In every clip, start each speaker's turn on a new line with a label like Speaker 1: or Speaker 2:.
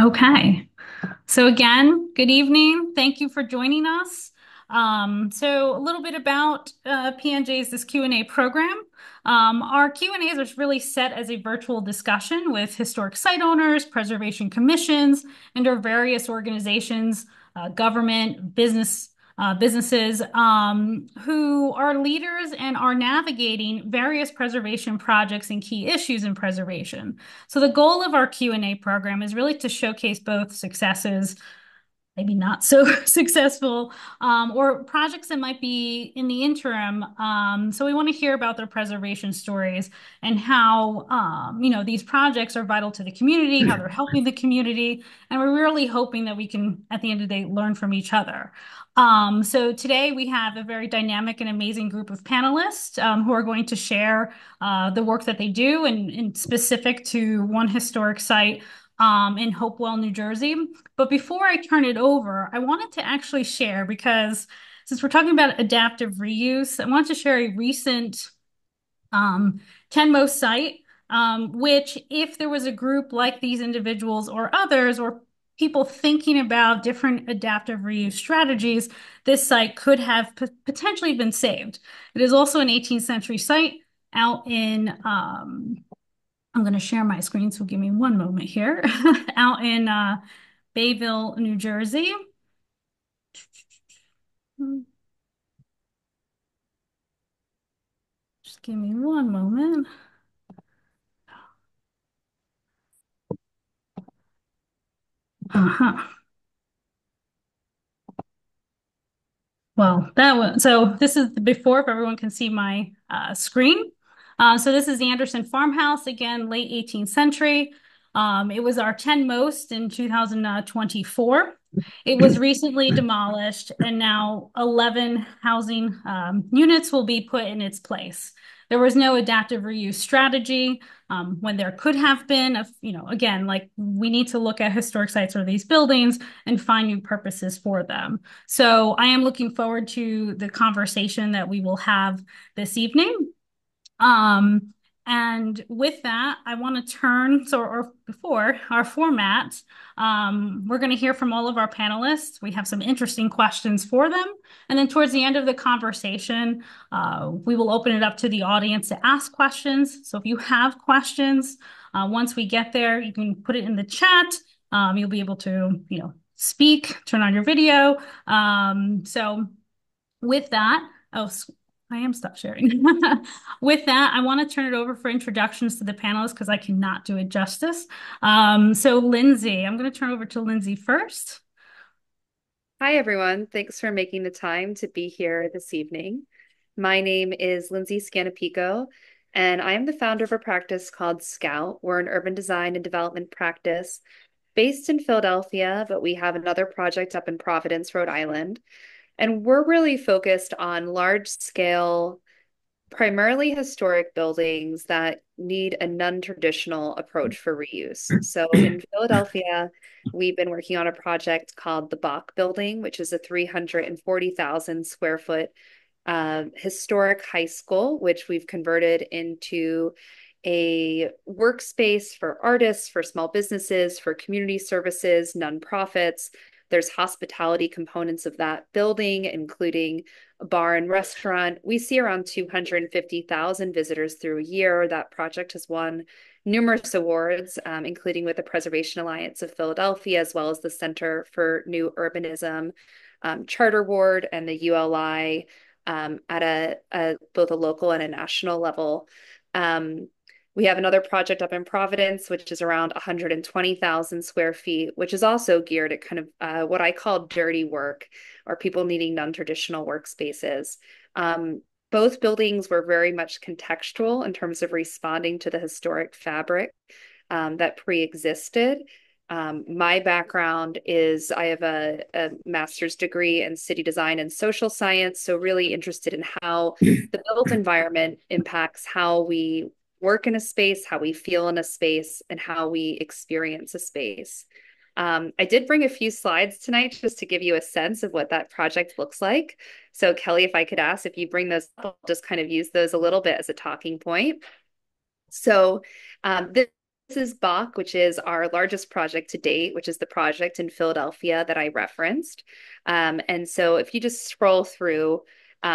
Speaker 1: Okay. So again, good evening. Thank you for joining us. So a little bit about PNJ's this Q&A program. Our Q&As are really set as a virtual discussion with historic site owners, preservation commissions, and our various organizations, government, businesses who are leaders and are navigating various preservation projects and key issues in preservation. So the goal of our Q&A program is really to showcase both successes, maybe not so successful, or projects that might be in the interim. So we want to hear about their preservation stories and how, these projects are vital to the community, how they're helping the community. And we're really hoping that we can, at the end of the day, learn from each other. So today we have a very dynamic and amazing group of panelists who are going to share the work that they do and specific to one historic site in Hopewell, New Jersey. But before I turn it over, I wanted to actually share, because since we're talking about adaptive reuse, I want to share a recent 10 site, which if there was a group like these individuals or others, or people thinking about different adaptive reuse strategies, this site could have potentially been saved. It is also an 18th century site out in I'm going to share my screen, so give me one moment here. Out in Bayville, New Jersey. Just give me one moment. Uh-huh. Well, this is the before, if everyone can see my screen. So this is the Anderson farmhouse, again, late 18th century. It was our 10 most in 2024. It was recently demolished, and now 11 housing units will be put in its place. There was no adaptive reuse strategy when there could have been. Again, like we need to look at historic sites or these buildings and find new purposes for them. So I am looking forward to the conversation that we will have this evening. And with that, I want to turn, or before our format, we're going to hear from all of our panelists. We have some interesting questions for them. And then towards the end of the conversation, we will open it up to the audience to ask questions. So if you have questions, once we get there, you can put it in the chat. You'll be able to, speak, turn on your video. So with that, I am stop sharing. With that, I want to turn it over for introductions to the panelists because I cannot do it justice. So Lindsey, I'm going to turn over to Lindsey first.
Speaker 2: Hi, everyone. Thanks for making the time to be here this evening. My name is Lindsey Scannapieco, and I am the founder of a practice called Scout. We're an urban design and development practice based in Philadelphia, but we have another project up in Providence, Rhode Island. And we're really focused on large scale, primarily historic buildings that need a non-traditional approach for reuse. So in Philadelphia, we've been working on a project called the Bach Building, which is a 340,000 square foot historic high school, which we've converted into a workspace for artists, for small businesses, for community services, nonprofits. There's hospitality components of that building, including a bar and restaurant. We see around 250,000 visitors through a year. That project has won numerous awards, including with the Preservation Alliance of Philadelphia, as well as the Center for New Urbanism, Charter Ward, and the ULI at both a local and a national level. We have another project up in Providence, which is around 120,000 square feet, which is also geared at kind of what I call dirty work, or people needing non-traditional workspaces. Both buildings were very much contextual in terms of responding to the historic fabric that pre-existed. My background is I have a master's degree in city design and social science, so really interested in how the built environment impacts how we work in a space, how we feel in a space, and how we experience a space. I did bring a few slides tonight just to give you a sense of what that project looks like. So Kelly, if I could ask if you bring those up, I'll just kind of use those a little bit as a talking point. So this is Bach, which is our largest project to date, which is the project in Philadelphia that I referenced. And so if you just scroll through,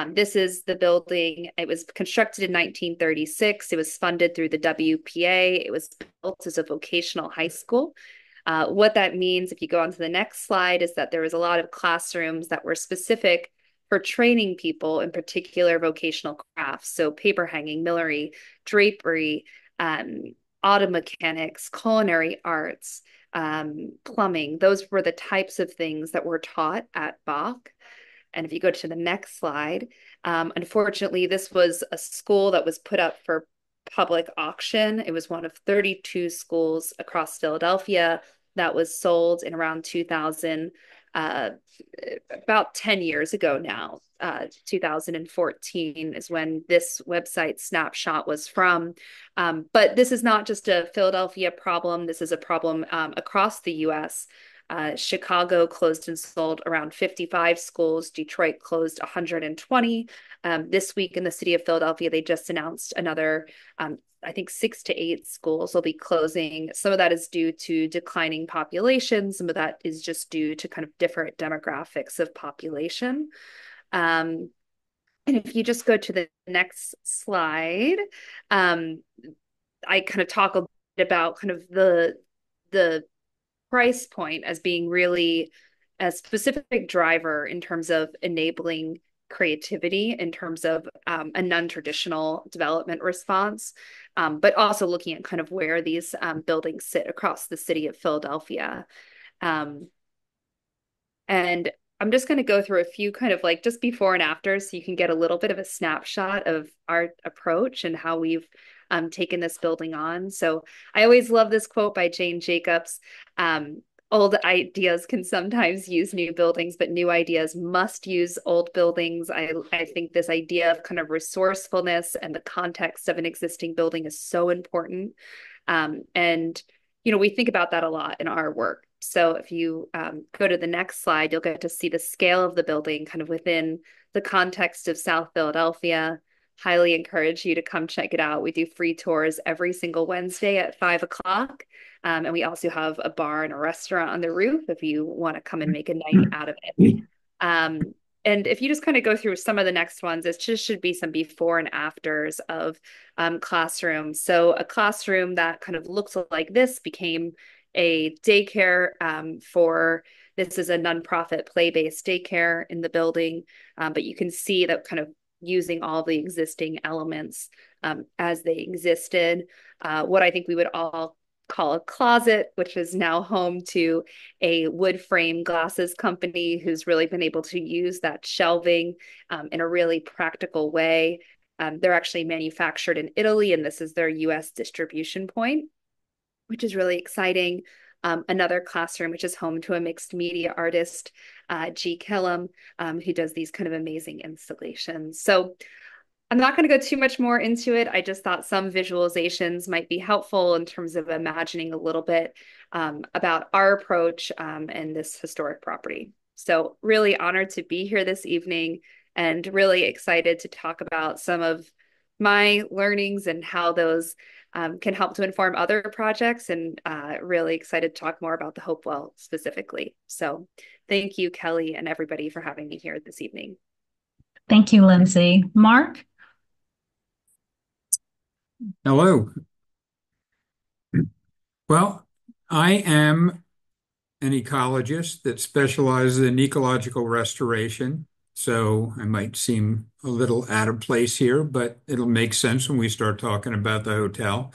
Speaker 2: this is the building. It was constructed in 1936. It was funded through the WPA. It was built as a vocational high school. What that means, if you go on to the next slide, is that there was a lot of classrooms that were specific for training people in particular vocational crafts. So paper hanging, millinery, drapery, um, auto mechanics, culinary arts, plumbing. Those were the types of things that were taught at Bach. And if you go to the next slide, unfortunately, this was a school that was put up for public auction. It was one of 32 schools across Philadelphia that was sold in around 2000, uh, about 10 years ago now. 2014 is when this website snapshot was from. But this is not just a Philadelphia problem. This is a problem across the US. Chicago closed and sold around 55 schools. Detroit closed 120. This week in the city of Philadelphia, they just announced another, I think, 6 to 8 schools will be closing. Some of that is due to declining population. Some of that is just due to kind of different demographics of population. Um, and if you just go to the next slide, um, I kind of talk a bit about kind of the price point as being really a specific driver in terms of enabling creativity in terms of a non-traditional development response, but also looking at kind of where these buildings sit across the city of Philadelphia. Um, and I'm just going to go through a few kind of like just before and after so you can get a little bit of a snapshot of our approach and how we've taken this building on. So I always love this quote by Jane Jacobs. Old ideas can sometimes use new buildings, but new ideas must use old buildings. I think this idea of kind of resourcefulness and the context of an existing building is so important. And, we think about that a lot in our work. So if you go to the next slide, you'll get to see the scale of the building kind of within the context of South Philadelphia. Highly encourage you to come check it out. We do free tours every single Wednesday at 5 o'clock. And we also have a bar and a restaurant on the roof if you want to come and make a night out of it. Um, and if you just kind of go through some of the next ones, it just should be some before and afters of classrooms. So a classroom that kind of looks like this became a daycare for this is a nonprofit play-based daycare in the building, but you can see that kind of using all the existing elements as they existed. What I think we would all call a closet, which is now home to a wood frame glasses company who's really been able to use that shelving in a really practical way. They're actually manufactured in Italy, and this is their US distribution point, which is really exciting. Another classroom, which is home to a mixed media artist, G. Killam, who does these kind of amazing installations. So I'm not going to go too much more into it. I just thought some visualizations might be helpful in terms of imagining a little bit about our approach and this historic property. So really honored to be here this evening and really excited to talk about some of my learnings and how those can help to inform other projects, and really excited to talk more about the Hopewell specifically. So thank you, Kelly, and everybody for having me here this evening.
Speaker 1: Thank you, Lindsey. Mark?
Speaker 3: Hello. Well, I am an ecologist that specializes in ecological restoration. So I might seem a little out of place here, but it'll make sense when we start talking about the hotel.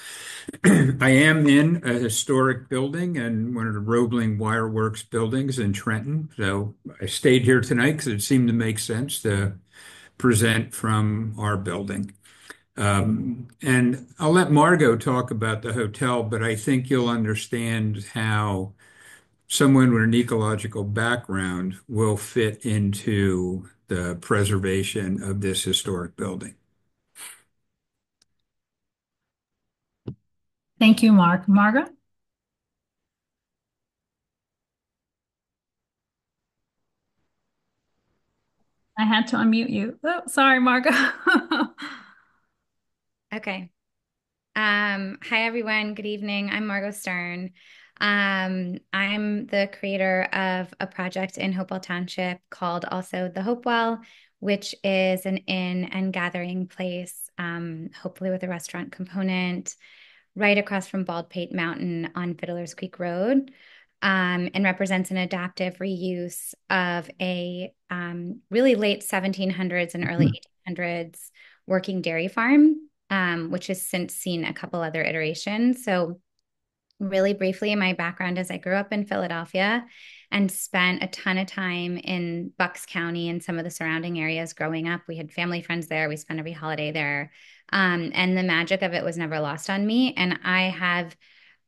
Speaker 3: I am in a historic building and one of the Roebling Wireworks buildings in Trenton. So I stayed here tonight because it seemed to make sense to present from our building. And I'll let Margot talk about the hotel, but I think you'll understand how someone with an ecological background will fit into the preservation of this historic building.
Speaker 1: Thank you, Mark. Margaret? I had to unmute you. Oh, sorry, Margaret.
Speaker 4: Okay. Hi everyone. Good evening. I'm Margot Stern. I'm the creator of a project in Hopewell Township called also the Hopewell, which is an inn and gathering place, hopefully with a restaurant component, right across from Baldpate Mountain on Fiddler's Creek Road, and represents an adaptive reuse of a really late 1700s and early 1800s working dairy farm, which has since seen a couple other iterations. So, really briefly, my background is I grew up in Philadelphia and spent a ton of time in Bucks County and some of the surrounding areas growing up. We had family friends there. We spent every holiday there. And the magic of it was never lost on me. And I have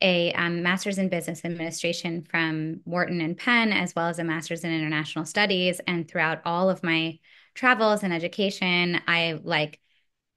Speaker 4: a master's in business administration from Wharton and Penn, as well as a master's in international studies. And throughout all of my travels and education, I like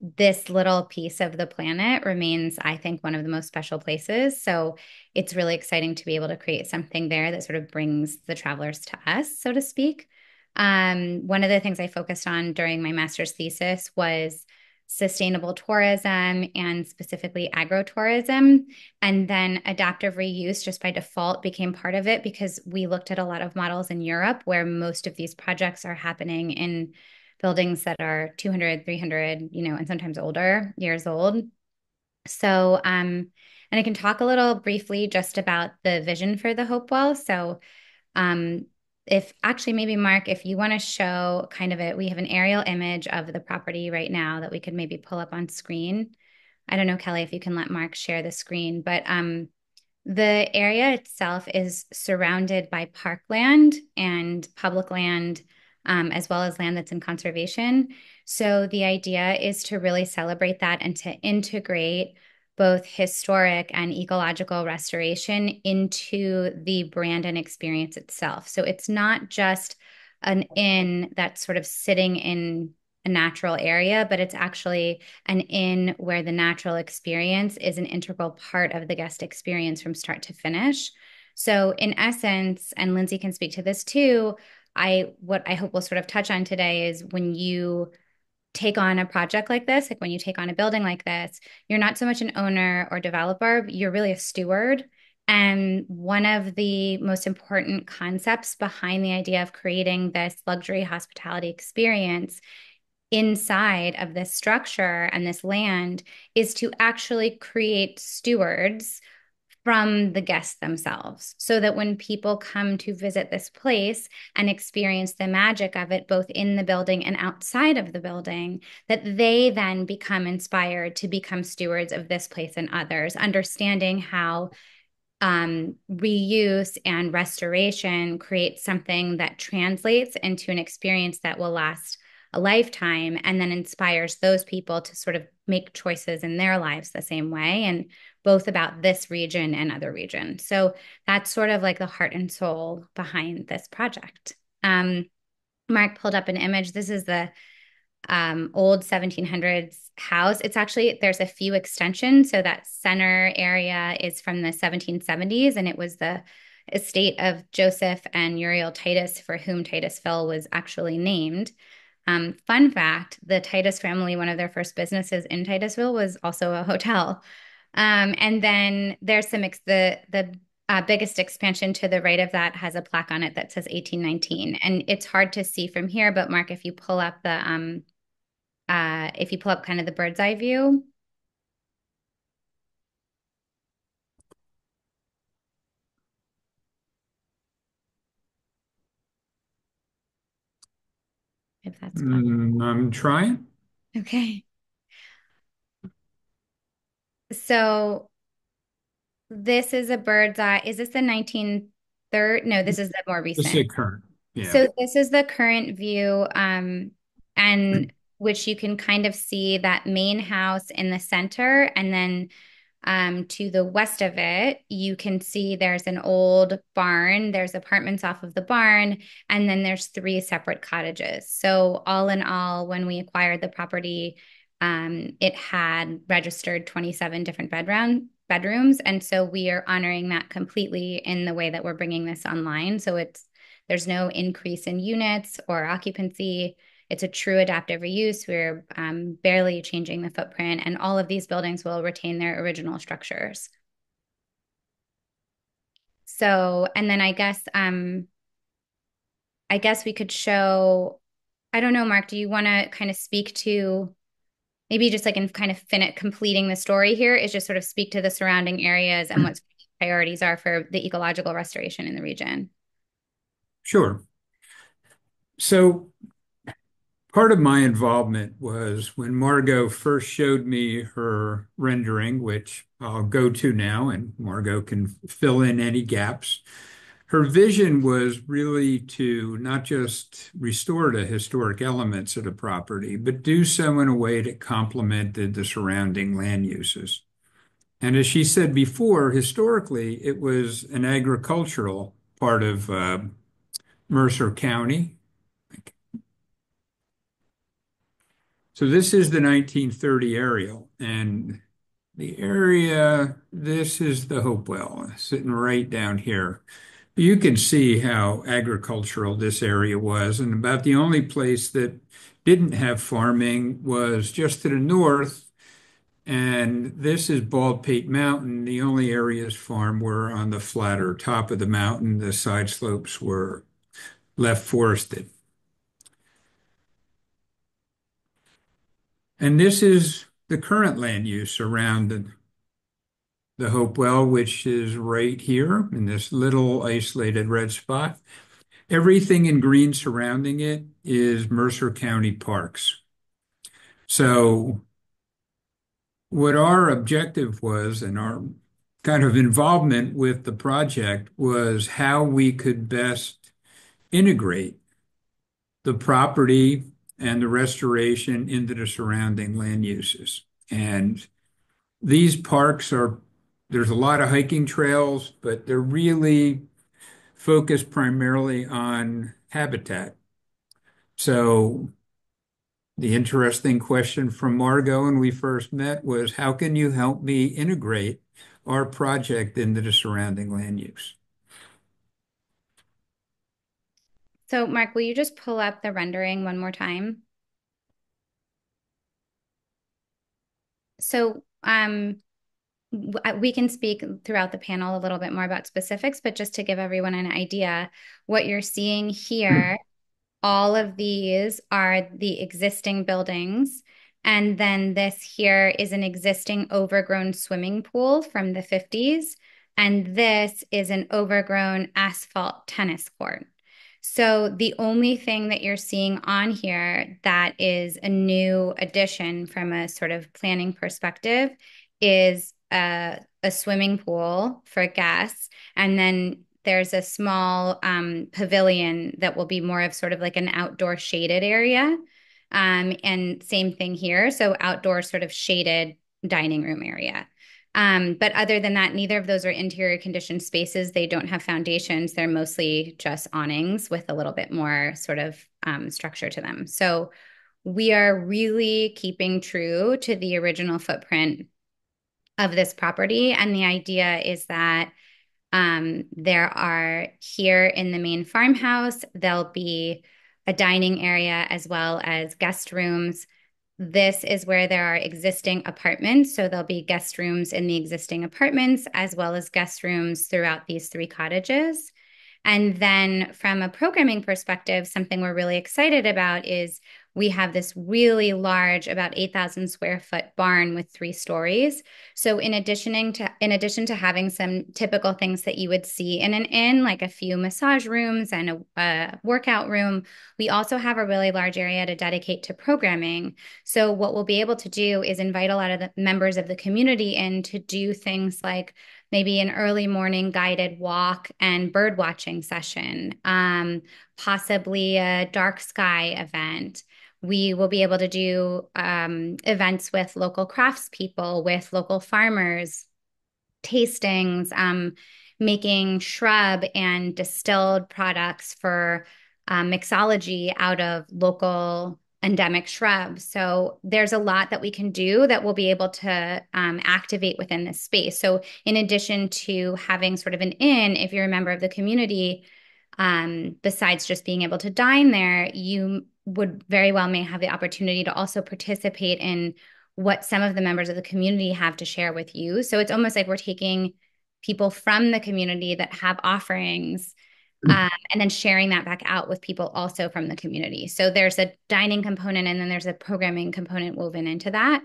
Speaker 4: this little piece of the planet remains, I think, one of the most special places. So it's really exciting to be able to create something there that sort of brings the travelers to us, so to speak. One of the things I focused on during my master's thesis was sustainable tourism and specifically agro-tourism. And then adaptive reuse just by default became part of it because we looked at a lot of models in Europe where most of these projects are happening in buildings that are 200, 300, and sometimes older years old. So, and I can talk a little briefly just about the vision for the Hopewell. So, um, if actually maybe Mark, if you want to show kind of it, we have an aerial image of the property right now that we could maybe pull up on screen. I don't know, Kelly, if you can let Mark share the screen, but the area itself is surrounded by parkland and public land, as well as land that's in conservation. So the idea is to really celebrate that and to integrate both historic and ecological restoration into the brand and experience itself. So it's not just an inn that's sort of sitting in a natural area, but it's actually an inn where the natural experience is an integral part of the guest experience from start to finish. So, in essence, and Lindsey can speak to this too, what I hope we'll sort of touch on today is when you take on a project like this, like when you take on a building like this, you're not so much an owner or developer, you're really a steward. And one of the most important concepts behind the idea of creating this luxury hospitality experience inside of this structure and this land is to actually create stewards from the guests themselves so that when people come to visit this place and experience the magic of it both in the building and outside of the building, that they then become inspired to become stewards of this place and others, understanding how reuse and restoration creates something that translates into an experience that will last a lifetime and then inspires those people to sort of make choices in their lives the same way, and both about this region and other regions. So that's sort of like the heart and soul behind this project. Mark pulled up an image. This is the old 1700s house. It's actually, there's a few extensions. So that center area is from the 1770s, and it was the estate of Joseph and Uriel Titus, for whom Titusville was actually named. Fun fact, the Titus family, one of their first businesses in Titusville was also a hotel. And then there's the biggest expansion to the right of that has a plaque on it that says 1819. And it's hard to see from here, but Mark, if you pull up kind of the bird's eye view. If that's possible.
Speaker 3: I'm trying.
Speaker 4: Okay. So this is a bird's eye. Is this the 1930? No, this is the more
Speaker 3: This is
Speaker 4: recent.
Speaker 3: current. Yeah.
Speaker 4: So this is the current view, and which you can kind of see that main house in the center, and then to the west of it, you can see there's an old barn. There's apartments off of the barn, and then there's three separate cottages. So all in all, when we acquired the property, it had registered 27 different bedrooms, and so we are honoring that completely in the way that we're bringing this online. So there's no increase in units or occupancy. It's a true adaptive reuse. We're barely changing the footprint, and all of these buildings will retain their original structures. So, and then I guess we could show, I don't know, Mark, do you want to kind of speak to maybe just like in kind of completing the story here is just sort of speak to the surrounding areas and what priorities are for the ecological restoration in the region?
Speaker 3: Sure. So part of my involvement was when Margot first showed me her rendering, which I'll go to now, and Margot can fill in any gaps. Her vision was really to not just restore the historic elements of the property, but do so in a way that complemented the surrounding land uses. And as she said before, historically, it was an agricultural part of Mercer County. So this is the 1930 aerial, and the area, this is the Hopewell, sitting right down here. You can see how agricultural this area was, and about the only place that didn't have farming was just to the north, and this is Baldpate Mountain. The only areas farmed were on the flatter top of the mountain. The side slopes were left forested. And this is the current land use around the Hopewell, which is right here in this little isolated red spot. Everything in green surrounding it is Mercer County parks. So what our objective was and our kind of involvement with the project was how we could best integrate the property and the restoration into the surrounding land uses. And these parks are, there's a lot of hiking trails, but they're really focused primarily on habitat. So the interesting question from Margot when we first met was, how can you help me integrate our project into the surrounding land use?
Speaker 4: So, Mark, will you just pull up the rendering one more time? So, we can speak throughout the panel a little bit more about specifics, but just to give everyone an idea, what you're seeing here, all of these are the existing buildings. And then this here is an existing overgrown swimming pool from the 50s. And this is an overgrown asphalt tennis court. So the only thing that you're seeing on here that is a new addition from a sort of planning perspective is a swimming pool for guests. And then there's a small pavilion that will be more of sort of like an outdoor shaded area. And same thing here. So outdoor sort of shaded dining room area. But other than that, neither of those are interior conditioned spaces. They don't have foundations. They're mostly just awnings with a little bit more sort of structure to them. So we are really keeping true to the original footprint of this property. And the idea is that there are here in the main farmhouse, there'll be a dining area as well as guest rooms. This is where there are existing apartments. So there'll be guest rooms in the existing apartments as well as guest rooms throughout these three cottages. And then from a programming perspective, something we're really excited about is we have this really large, about 8,000 square foot barn with 3 stories. So in addition to having some typical things that you would see in an inn, like a few massage rooms and a workout room, we also have a really large area to dedicate to programming. So what we'll be able to do is invite a lot of the members of the community in to do things like maybe an early morning guided walk and bird watching session, possibly a dark sky event. We will be able to do events with local craftspeople, with local farmers, tastings, making shrub and distilled products for mixology out of local endemic shrubs. So there's a lot that we can do that we'll be able to activate within this space. So in addition to having sort of an inn, if you're a member of the community, Besides just being able to dine there, you would very well may have the opportunity to also participate in what some of the members of the community have to share with you. So it's almost like we're taking people from the community that have offerings, and then sharing that back out with people also from the community. So there's a dining component and then there's a programming component woven into that.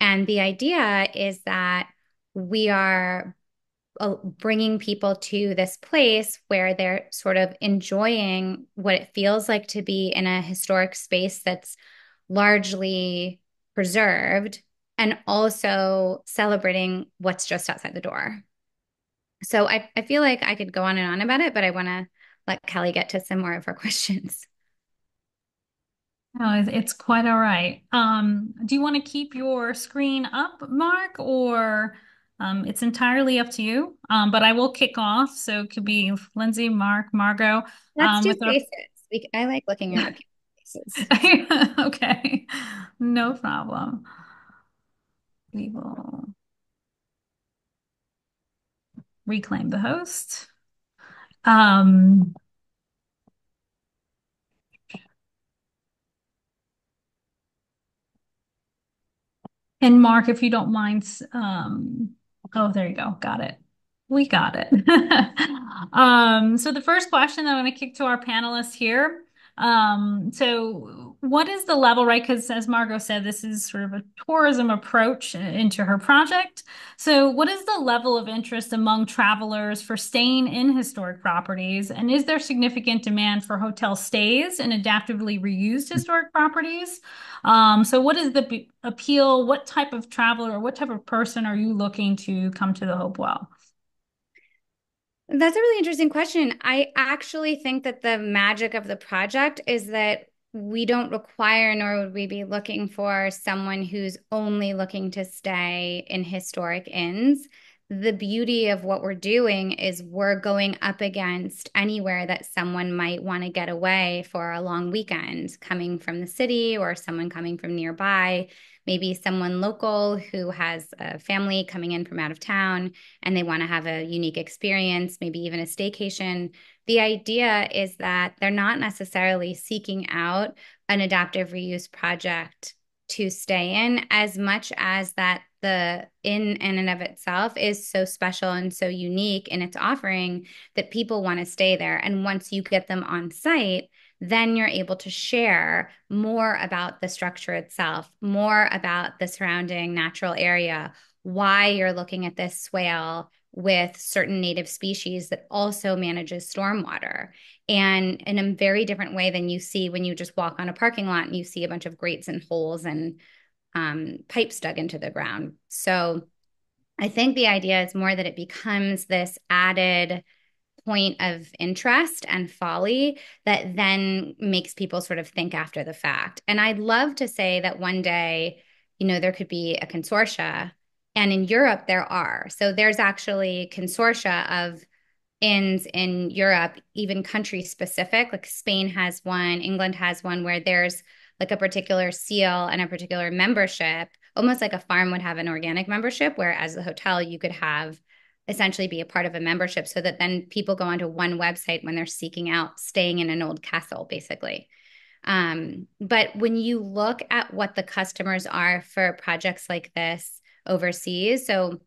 Speaker 4: And the idea is that we are bringing people to this place where they're sort of enjoying what it feels like to be in a historic space that's largely preserved and also celebrating what's just outside the door. So I feel like I could go on and on about it, but I want to let Kelly get to some more of her questions.
Speaker 1: No, it's quite all right. Do you want to keep your screen up, Mark, or it's entirely up to you. But I will kick off. So it could be Lindsey, Mark, Margot,
Speaker 4: Let's do
Speaker 1: with our
Speaker 4: faces. I like looking at people's faces.
Speaker 1: Okay, no problem. We will reclaim the host. Um, And Mark, if you don't mind, oh, there you go. Got it. We got it. So the first question that I want to kick to our panelists here. So what is the level, right? Because as Margot said, this is sort of a tourism approach into her project. So what is the level of interest among travelers for staying in historic properties? And is there significant demand for hotel stays in adaptively reused historic properties? So what is the appeal? What type of traveler or what type of person are you looking to come to the Hopewell?
Speaker 4: That's a really interesting question. I actually think that the magic of the project is that we don't require, nor would we be looking for someone who's only looking to stay in historic inns. The beauty of what we're doing is we're going up against anywhere that someone might want to get away for a long weekend, coming from the city or someone coming from nearby, maybe someone local who has a family coming in from out of town and they want to have a unique experience, maybe even a staycation. The idea is that they're not necessarily seeking out an adaptive reuse project to stay in as much as that the in and of itself is so special and so unique in its offering that people want to stay there. And once you get them on site, then you're able to share more about the structure itself, more about the surrounding natural area, why you're looking at this swale with certain native species that also manages stormwater, and in a very different way than you see when you just walk on a parking lot and you see a bunch of grates and holes and pipes dug into the ground. So I think the idea is more that it becomes this added point of interest and folly that then makes people sort of think after the fact. And I'd love to say that one day, there could be a consortia, and in Europe there are. So there's actually consortia of inns in Europe, even country specific. Like Spain has one, England has one, where there's like a particular seal and a particular membership, almost like a farm would have an organic membership, whereas the hotel you could have essentially be a part of a membership so that then people go onto one website when they're seeking out staying in an old castle, basically. But when you look at what the customers are for projects like this overseas, so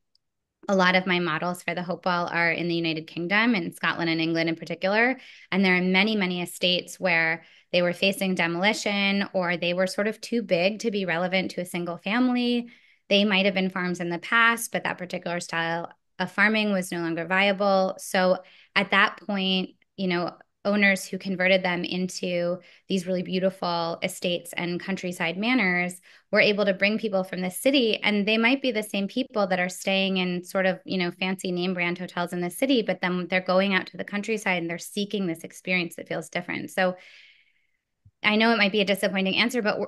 Speaker 4: a lot of my models for the Hopewell are in the United Kingdom and Scotland and England in particular. And there are many, many estates where they were facing demolition or they were sort of too big to be relevant to a single family. They might have been farms in the past, but that particular style of farming was no longer viable. So at that point, owners who converted them into these really beautiful estates and countryside manors were able to bring people from the city, and they might be the same people that are staying in sort of, fancy name brand hotels in the city, but then they're going out to the countryside and they're seeking this experience that feels different. So I know it might be a disappointing answer, but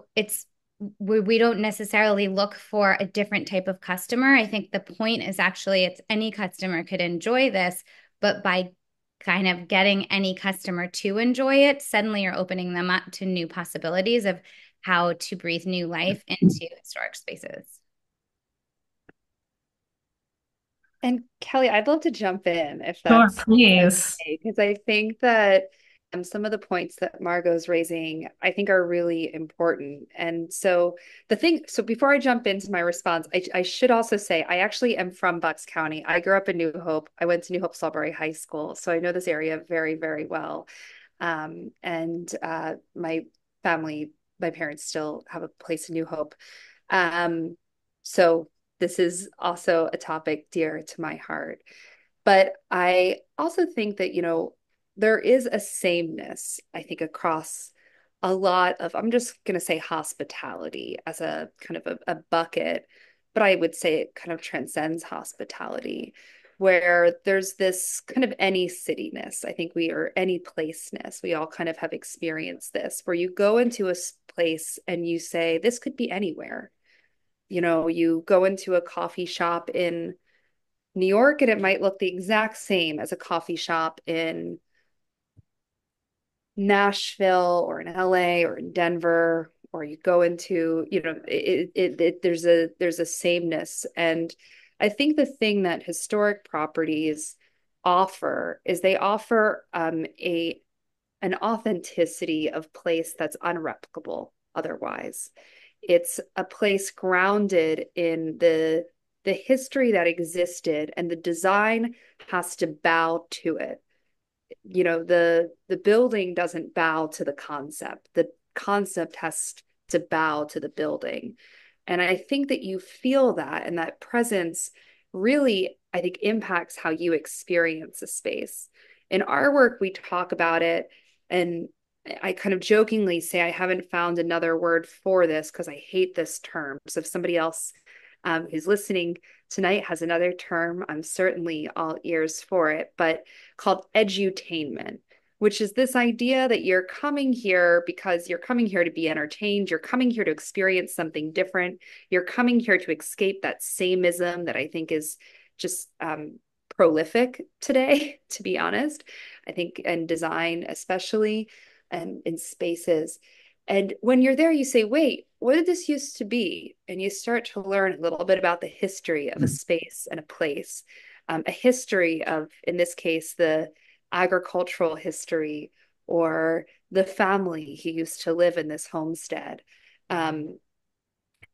Speaker 4: we don't necessarily look for a different type of customer. I think the point is actually it's any customer could enjoy this, but by kind of getting any customer to enjoy it, suddenly you're opening them up to new possibilities of how to breathe new life into historic spaces.
Speaker 2: And Kelly, I'd love to jump in if
Speaker 1: Sure,
Speaker 2: that's
Speaker 1: please.
Speaker 2: okay, because I think that some of the points that Margot's raising, I think are really important. And so so before I jump into my response, I should also say I actually am from Bucks County. I grew up in New Hope. I went to New Hope Salisbury High School, so I know this area very, very well. And my family, my parents still have a place in New Hope. Um, so this is also a topic dear to my heart. But I also think that, there is a sameness, I think, across a lot of, I'm just going to say hospitality as a kind of a bucket, but I would say it kind of transcends hospitality, where there's this kind of any cityness. I think or any placeness. We all kind of have experienced this, where you go into a place and you say, this could be anywhere. You go into a coffee shop in New York and it might look the exact same as a coffee shop in Nashville or in LA or in Denver, or you go into, there's a sameness. And I think the thing that historic properties offer is they offer a an authenticity of place that's unreplicable otherwise. It's a place grounded in the history that existed, and the design has to bow to it. The building doesn't bow to the concept. The concept has to bow to the building. And I think that you feel that, and that presence really, I think, impacts how you experience a space. In our work, we talk about it, and I kind of jokingly say I haven't found another word for this because I hate this term. So if somebody else who's listening tonight has another term, I'm certainly all ears for it, but called edutainment, which is this idea that you're coming here because you're coming here to be entertained. You're coming here to experience something different. You're coming here to escape that samenism that I think is just prolific today, to be honest. I think in design, especially, and in spaces. And when you're there, you say, wait, what did this used to be? And you start to learn a little bit about the history of a space and a place, a history of, in this case, the agricultural history or the family who used to live in this homestead. Um,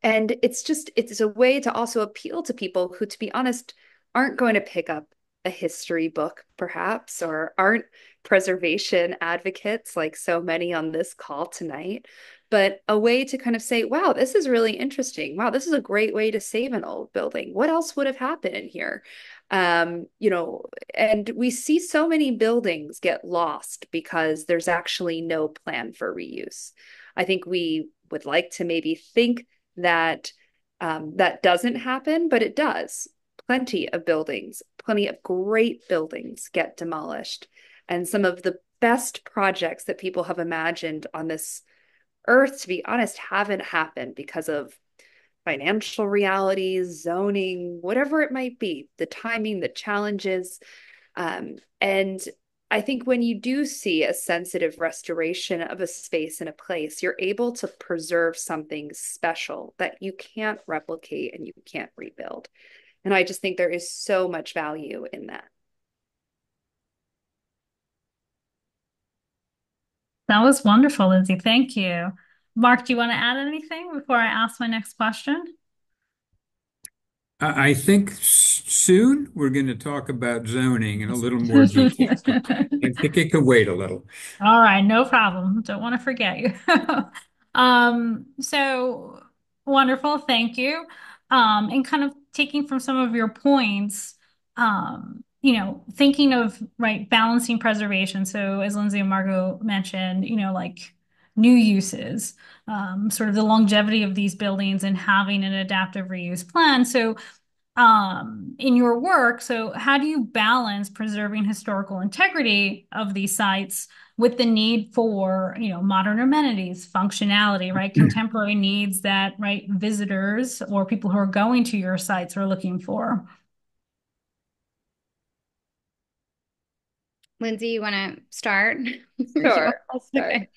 Speaker 2: and it's a way to also appeal to people who, to be honest, aren't going to pick up a history book, perhaps, or aren't preservation advocates like so many on this call tonight, but a way to kind of say, wow, this is really interesting. Wow, this is a great way to save an old building. What else would have happened in here? Um, you know, and we see so many buildings get lost because there's actually no plan for reuse. I think we would like to maybe think that that doesn't happen, but it does. Plenty of buildings, plenty of great buildings get demolished. And some of the best projects that people have imagined on this earth, to be honest, haven't happened because of financial realities, zoning, whatever it might be, the timing, the challenges. And I think when you do see a sensitive restoration of a space and a place, you're able to preserve something special that you can't replicate and you can't rebuild. And I just think there is so much value in that.
Speaker 1: That was wonderful, Lindsay. Thank you. Mark, do you want to add anything before I ask my next question?
Speaker 3: I think soon we're going to talk about zoning in a little more detail. I think it could wait a little.
Speaker 1: All right, no problem. Don't want to forget you. So wonderful, thank you. And kind of taking from some of your points, thinking of right balancing preservation. So as Lindsay and Margot mentioned, like new uses, sort of the longevity of these buildings and having an adaptive reuse plan. So in your work, so how do you balance preserving historical integrity of these sites with the need for, modern amenities, functionality, right? Contemporary needs that, right, visitors or people who are going to your sites are looking for.
Speaker 4: Lindsay, you want to start?
Speaker 2: Sure, I'll start.
Speaker 4: Okay.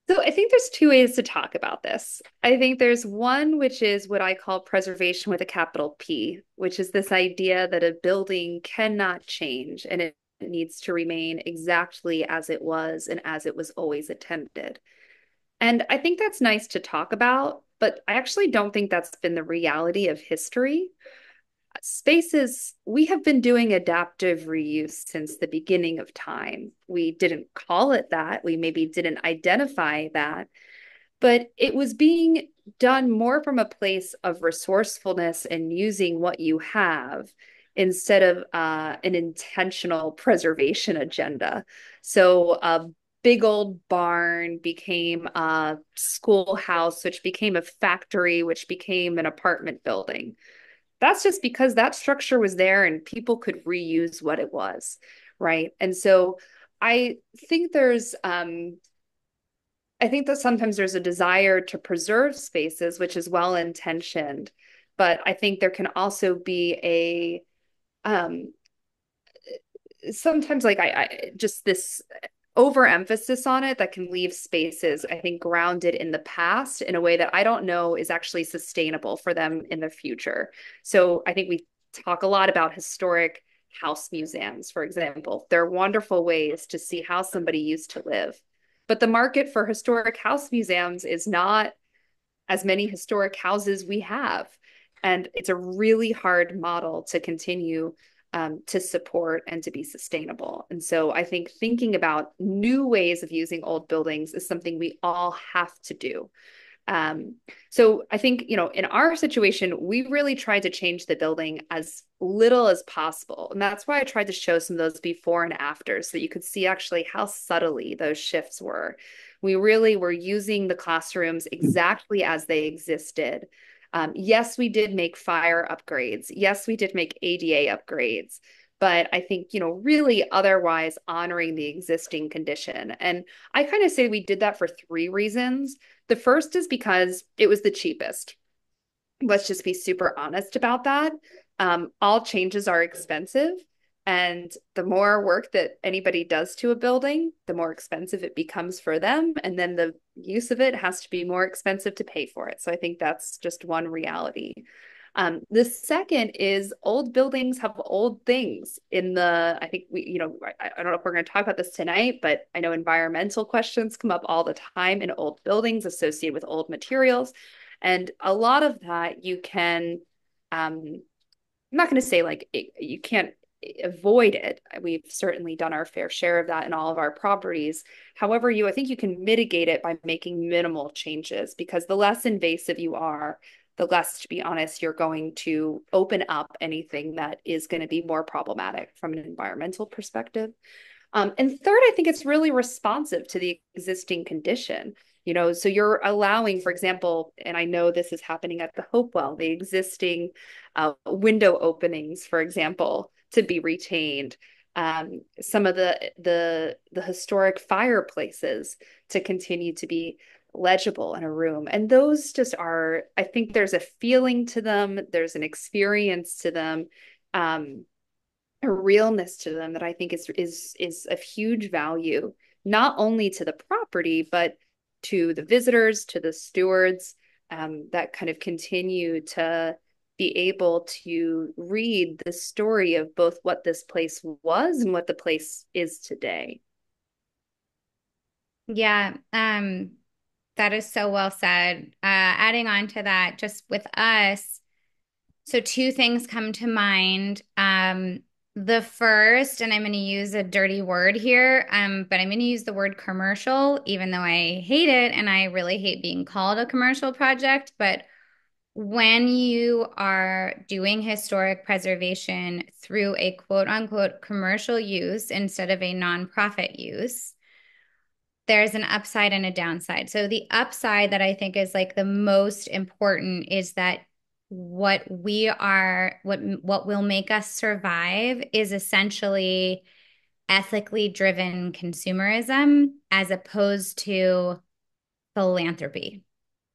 Speaker 2: So I think there's two ways to talk about this. I think there's one, which is what I call preservation with a capital P, which is this idea that a building cannot change and it needs to remain exactly as it was and as it was always intended. And I think that's nice to talk about, but I actually don't think that's been the reality of history. Spaces, we have been doing adaptive reuse since the beginning of time. We didn't call it that. We maybe didn't identify that, but it was being done more from a place of resourcefulness and using what you have instead of an intentional preservation agenda. So a big old barn became a schoolhouse, which became a factory, which became an apartment building. That's just because that structure was there and people could reuse what it was, right? And so I think I think that sometimes there's a desire to preserve spaces, which is well intentioned, but I think there can also be a sometimes like I just this overemphasis on it that can leave spaces, I think, grounded in the past in a way that I don't know is actually sustainable for them in the future. So I think we talk a lot about historic house museums, for example. They're wonderful ways to see how somebody used to live. But the market for historic house museums is not as many historic houses we have. And it's a really hard model to continue to support and to be sustainable. And so I think thinking about new ways of using old buildings is something we all have to do. Um, so I think, in our situation, we really tried to change the building as little as possible. And that's why I tried to show some of those before and after so that you could see actually how subtly those shifts were. We really were using the classrooms exactly as they existed. Yes, we did make fire upgrades. Yes, we did make ADA upgrades. But I think, really otherwise honoring the existing condition. And I kind of say we did that for three reasons. The first is because it was the cheapest. Let's just be super honest about that. All changes are expensive. And the more work that anybody does to a building, the more expensive it becomes for them. And then the use of it has to be more expensive to pay for it. So I think that's just one reality. The second is old buildings have old things I think I don't know if we're going to talk about this tonight, but I know environmental questions come up all the time in old buildings associated with old materials. And a lot of that I'm not going to say you can't avoid it. We've certainly done our fair share of that in all of our properties. However, I think you can mitigate it by making minimal changes because the less invasive you are, the less, to be honest, you're going to open up anything that is going to be more problematic from an environmental perspective. And third, I think it's really responsive to the existing condition. So you're allowing, for example, and I know this is happening at the Hopewell, the existing window openings, for example, to be retained. Some of the historic fireplaces to continue to be legible in a room. And those just are, I think there's a feeling to them, there's an experience to them, a realness to them that I think is of huge value, not only to the property, but to the visitors, to the stewards, that kind of continue to be able to read the story of both what this place was and what the place is today.
Speaker 4: Yeah, that is so well said. Adding on to that, just with us, so two things come to mind. The first, and I'm going to use a dirty word here, but I'm going to use the word commercial, even though I hate it and I really hate being called a commercial project. But when you are doing historic preservation through a quote unquote commercial use instead of a nonprofit use, there's an upside and a downside. So the upside that I think is like the most important is that what will make us survive is essentially ethically driven consumerism as opposed to philanthropy.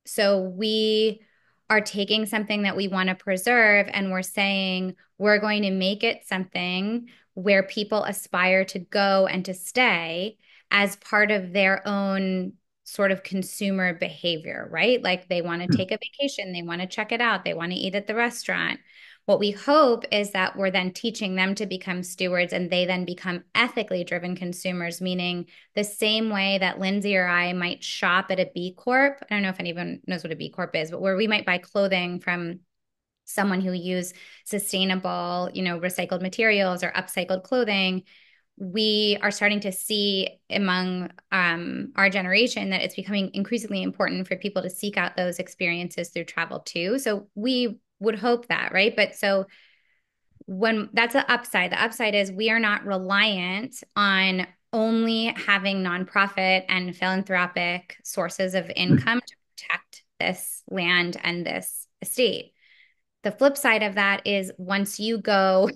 Speaker 4: So we are taking something that we want to preserve and we're saying we're going to make it something where people aspire to go and to stay as part of their own sort of consumer behavior, right? Like they want to take a vacation, they want to check it out, they want to eat at the restaurant. What we hope is that we're then teaching them to become stewards and they then become ethically driven consumers, meaning the same way that Lindsey or I might shop at a B Corp. I don't know if anyone knows what a B Corp is, but where we might buy clothing from someone who use sustainable, recycled materials or upcycled clothing. We are starting to see among our generation that it's becoming increasingly important for people to seek out those experiences through travel too. So we would hope that, right? But so when that's the upside is we are not reliant on only having nonprofit and philanthropic sources of income to protect this land and this estate. The flip side of that is once you go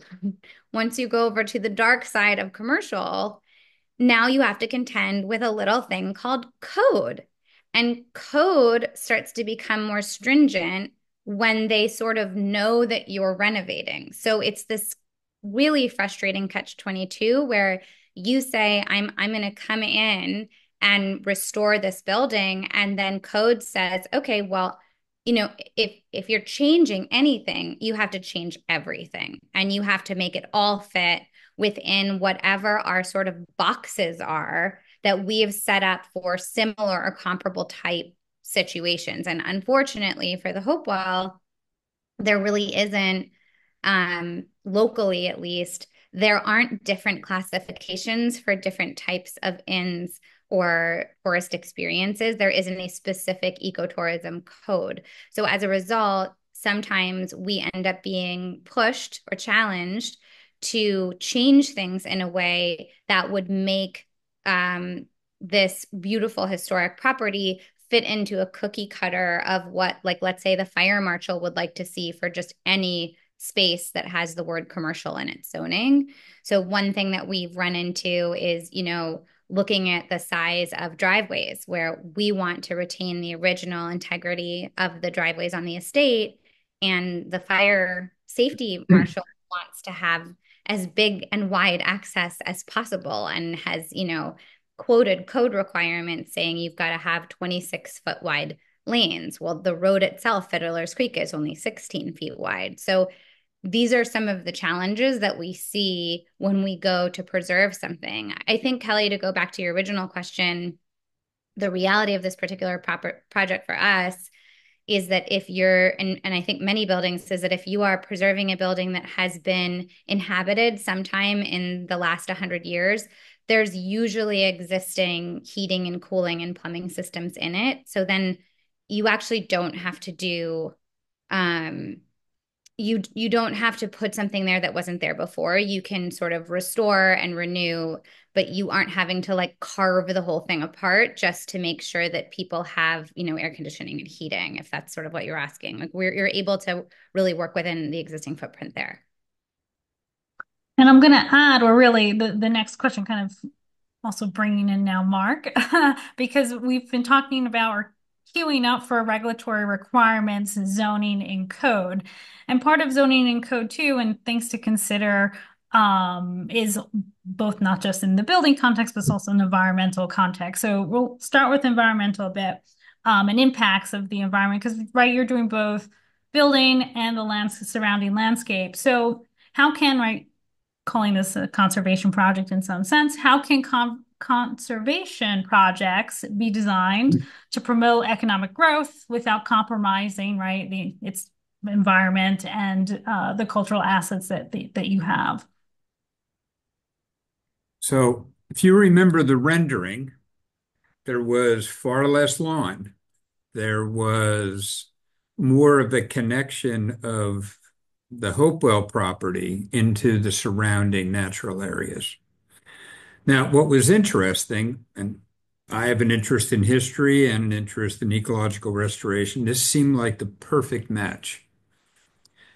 Speaker 4: over to the dark side of commercial, now you have to contend with a little thing called code. And code starts to become more stringent when they sort of know that you're renovating. So it's this really frustrating catch-22 where you say, I'm going to come in and restore this building. And then code says, okay, well, if you're changing anything, you have to change everything and you have to make it all fit within whatever our sort of boxes are that we have set up for similar or comparable type situations. And unfortunately for the Hopewell, there really isn't, locally at least, there aren't different classifications for different types of inns or tourist experiences. There isn't a specific ecotourism code. So as a result, sometimes we end up being pushed or challenged to change things in a way that would make this beautiful historic property fit into a cookie cutter of what, like, let's say the fire marshal would like to see for just any space that has the word commercial in its zoning. So one thing that we've run into is, looking at the size of driveways where we want to retain the original integrity of the driveways on the estate. And the fire safety marshal wants to have as big and wide access as possible and has, quoted code requirements saying you've got to have 26-foot wide lanes. Well, the road itself, Fiddler's Creek, is only 16 feet wide. So these are some of the challenges that we see when we go to preserve something. I think, Kelly, to go back to your original question, the reality of this particular project for us is that if you're, and I think many buildings, is that if you are preserving a building that has been inhabited sometime in the last 100 years, there's usually existing heating and cooling and plumbing systems in it. So then you actually don't have to do, you don't have to put something there that wasn't there before. You can sort of restore and renew, but you aren't having to like carve the whole thing apart just to make sure that people have, air conditioning and heating, if that's sort of what you're asking. Like you're able to really work within the existing footprint there.
Speaker 1: And I'm going to add, or really the next question kind of also bringing in now Mark, because we've been talking about or queuing up for regulatory requirements, zoning and code. And part of zoning and code too, and things to consider is both not just in the building context, but also in environmental context. So we'll start with environmental a bit and impacts of the environment, because right, you're doing both building and the surrounding landscape. So how can, right, calling this a conservation project in some sense, how can conservation projects be designed to promote economic growth without compromising, right, its environment and the cultural assets that you have?
Speaker 3: So if you remember the rendering, there was far less lawn. There was more of a connection of the Hopewell property into the surrounding natural areas. Now, what was interesting, and I have an interest in history and an interest in ecological restoration, this seemed like the perfect match.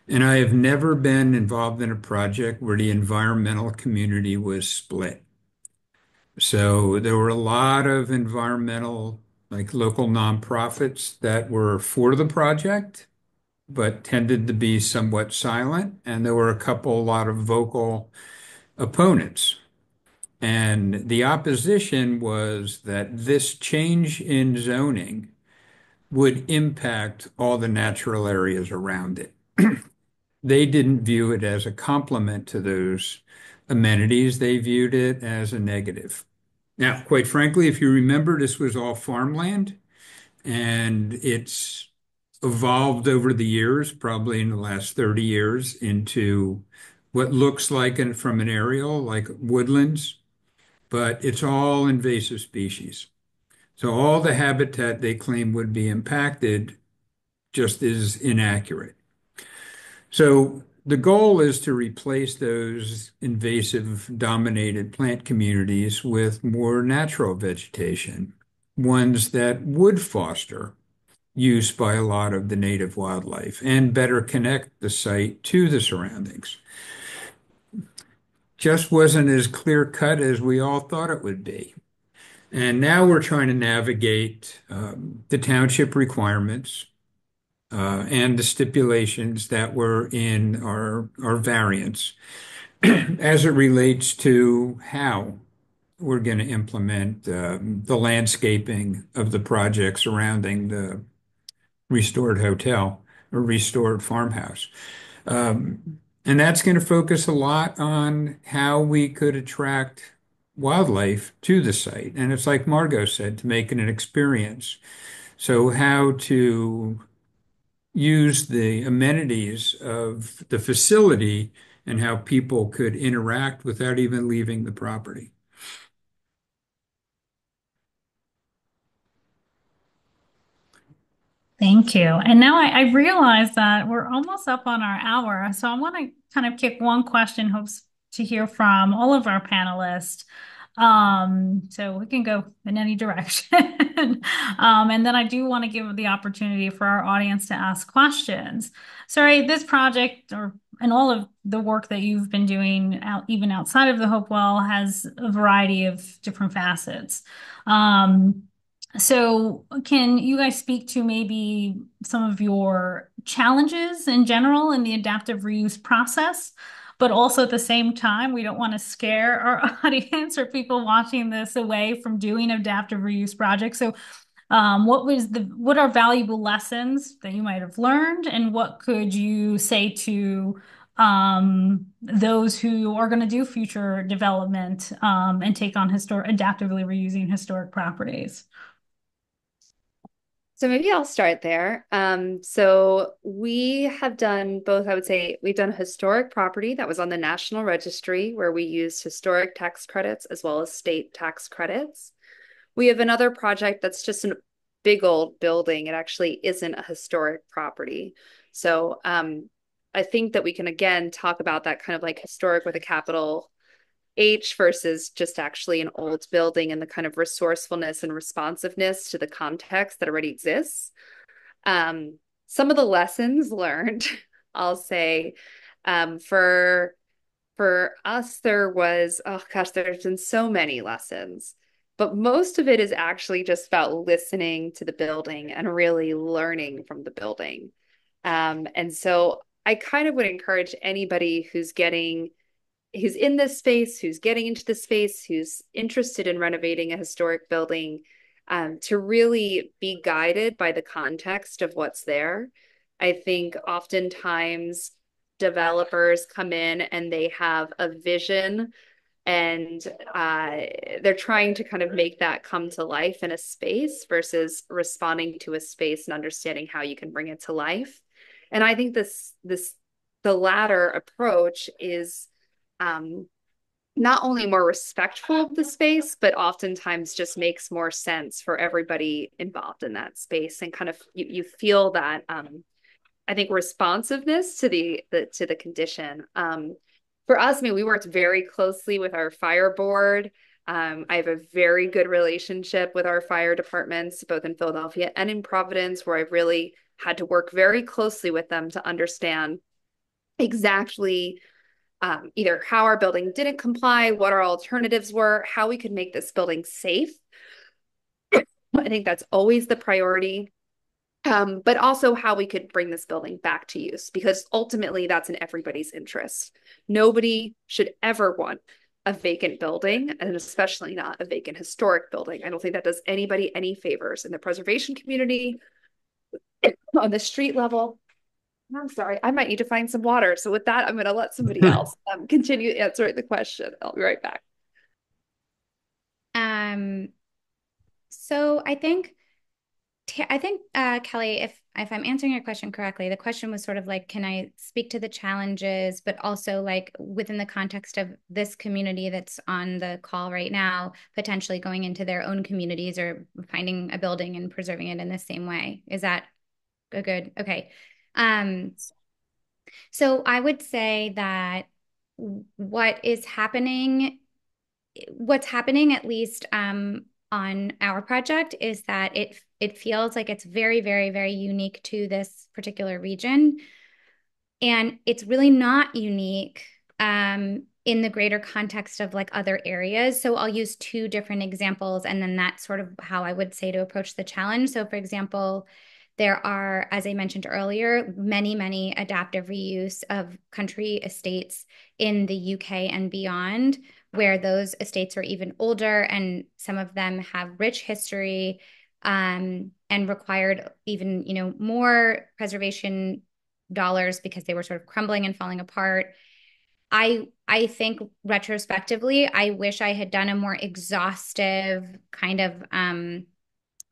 Speaker 3: And I have never been involved in a project where the environmental community was split. So there were a lot of environmental, like local nonprofits that were for the project, but tended to be somewhat silent. And there were a lot of vocal opponents. And the opposition was that this change in zoning would impact all the natural areas around it. They didn't view it as a complement to those amenities. They viewed it as a negative. Now, quite frankly, if you remember, this was all farmland, and it's evolved over the years, probably in the last 30 years, into what looks like from an aerial, like woodlands, but it's all invasive species. So all the habitat they claim would be impacted just is inaccurate. So the goal is to replace those invasive dominated plant communities with more natural vegetation, ones that would foster use by a lot of the native wildlife and better connect the site to the surroundings. Just wasn't as clear cut as we all thought it would be. And now we're trying to navigate the township requirements and the stipulations that were in our variance as it relates to how we're going to implement the landscaping of the project surrounding the restored hotel or restored farmhouse. And that's going to focus a lot on how we could attract wildlife to the site. And it's like Margot said, to make it an experience. So how to use the amenities of the facility and how people could interact without even leaving the property.
Speaker 1: Thank you. And now I realize that we're almost up on our hour. So I want to kind of kick one question, hopes to hear from all of our panelists. So we can go in any direction. And then I do want to give the opportunity for our audience to ask questions. Sorry, this project and all of the work that you've been doing even outside of the Hopewell has a variety of different facets. So can you guys speak to maybe some of your challenges in general in the adaptive reuse process? But also at the same time, we don't want to scare our audience or people watching this away from doing adaptive reuse projects. So what are valuable lessons that you might have learned, and what could you say to those who are going to do future development and take on adaptively reusing historic properties?
Speaker 2: So maybe I'll start there. So we have done both, I would say we've done historic property that was on the National Registry where we used historic tax credits as well as state tax credits. We have another project that's just a big old building. It actually isn't a historic property. So I think that we can again talk about that kind of like historic with a capital H versus just actually an old building and the kind of resourcefulness and responsiveness to the context that already exists. Some of the lessons learned, I'll say, for us, there was, oh gosh, there's been so many lessons, but most of it is actually just about listening to the building and really learning from the building. And so I kind of would encourage anybody who's in this space, who's getting into the space, who's interested in renovating a historic building, to really be guided by the context of what's there. I think oftentimes developers come in and they have a vision and they're trying to kind of make that come to life in a space versus responding to a space and understanding how you can bring it to life. And I think the latter approach is not only more respectful of the space, but oftentimes just makes more sense for everybody involved in that space. And kind of you feel that I think responsiveness to the condition. For us, I mean, we worked very closely with our fire board. I have a very good relationship with our fire departments, both in Philadelphia and in Providence, where I've really had to work very closely with them to understand exactly either how our building didn't comply, what our alternatives were, how we could make this building safe. I think that's always the priority. But also how we could bring this building back to use, because ultimately that's in everybody's interest. Nobody should ever want a vacant building, and especially not a vacant historic building. I don't think that does anybody any favors in the preservation community, on the street level. I'm sorry, I might need to find some water. So with that, I'm going to let somebody else continue answering the question. I'll be right back.
Speaker 4: Um, so I think Kelly, if I'm answering your question correctly, the question was sort of like, can I speak to the challenges, but also like within the context of this community that's on the call right now, potentially going into their own communities or finding a building and preserving it in the same way. Is that a good? Okay. Um, so I would say that what is happening what's happening at least on our project is that it feels like it's very, very, very unique to this particular region. And it's really not unique in the greater context of like other areas. So I'll use two different examples, and then that's sort of how I would say to approach the challenge. So, for example, there are, as I mentioned earlier, many, many adaptive reuse of country estates in the UK and beyond, where those estates are even older, and some of them have rich history and required even, more preservation dollars because they were sort of crumbling and falling apart. I think retrospectively, I wish I had done a more exhaustive kind of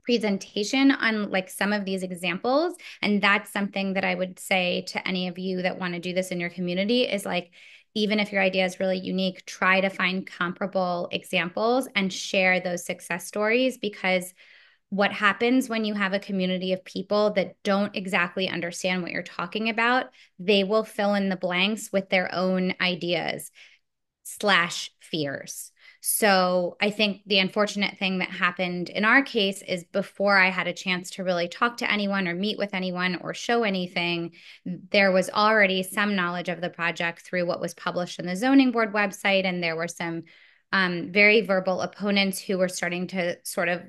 Speaker 4: presentation on like some of these examples. And that's something that I would say to any of you that want to do this in your community is like, even if your idea is really unique, try to find comparable examples and share those success stories, because what happens when you have a community of people that don't exactly understand what you're talking about, they will fill in the blanks with their own ideas slash fears. So I think the unfortunate thing that happened in our case is before I had a chance to really talk to anyone or meet with anyone or show anything, there was already some knowledge of the project through what was published in the zoning board website. And there were some very verbal opponents who were starting to sort of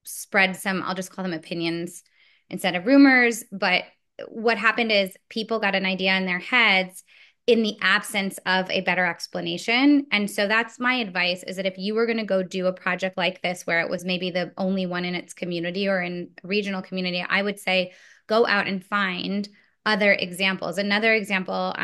Speaker 4: spread some, I'll just call them opinions instead of rumors. But what happened is people got an idea in their heads in the absence of a better explanation. And so that's my advice, is that if you were going to go do a project like this, where it was maybe the only one in its community or in a regional community, I would say go out and find other examples. Another example,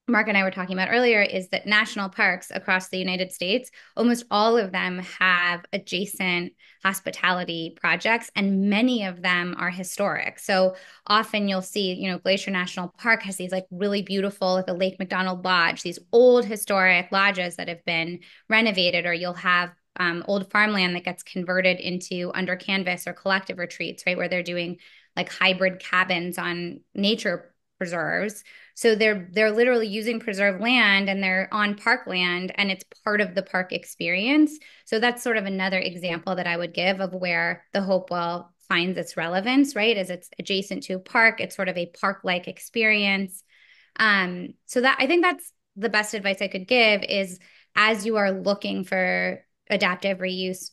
Speaker 4: Mark and I were talking about earlier, is that national parks across the United States, almost all of them have adjacent hospitality projects, and many of them are historic. So often you'll see, Glacier National Park has these like really beautiful, like the Lake McDonald Lodge, these old historic lodges that have been renovated, or you'll have old farmland that gets converted into under canvas or collective retreats, right, where they're doing like hybrid cabins on nature preserves. So they're literally using preserved land, and they're on park land, and it's part of the park experience. So that's sort of another example that I would give of where the Hopewell finds its relevance, right? As it's adjacent to a park, it's sort of a park-like experience. So that, I think that's the best advice I could give, is as you are looking for adaptive reuse,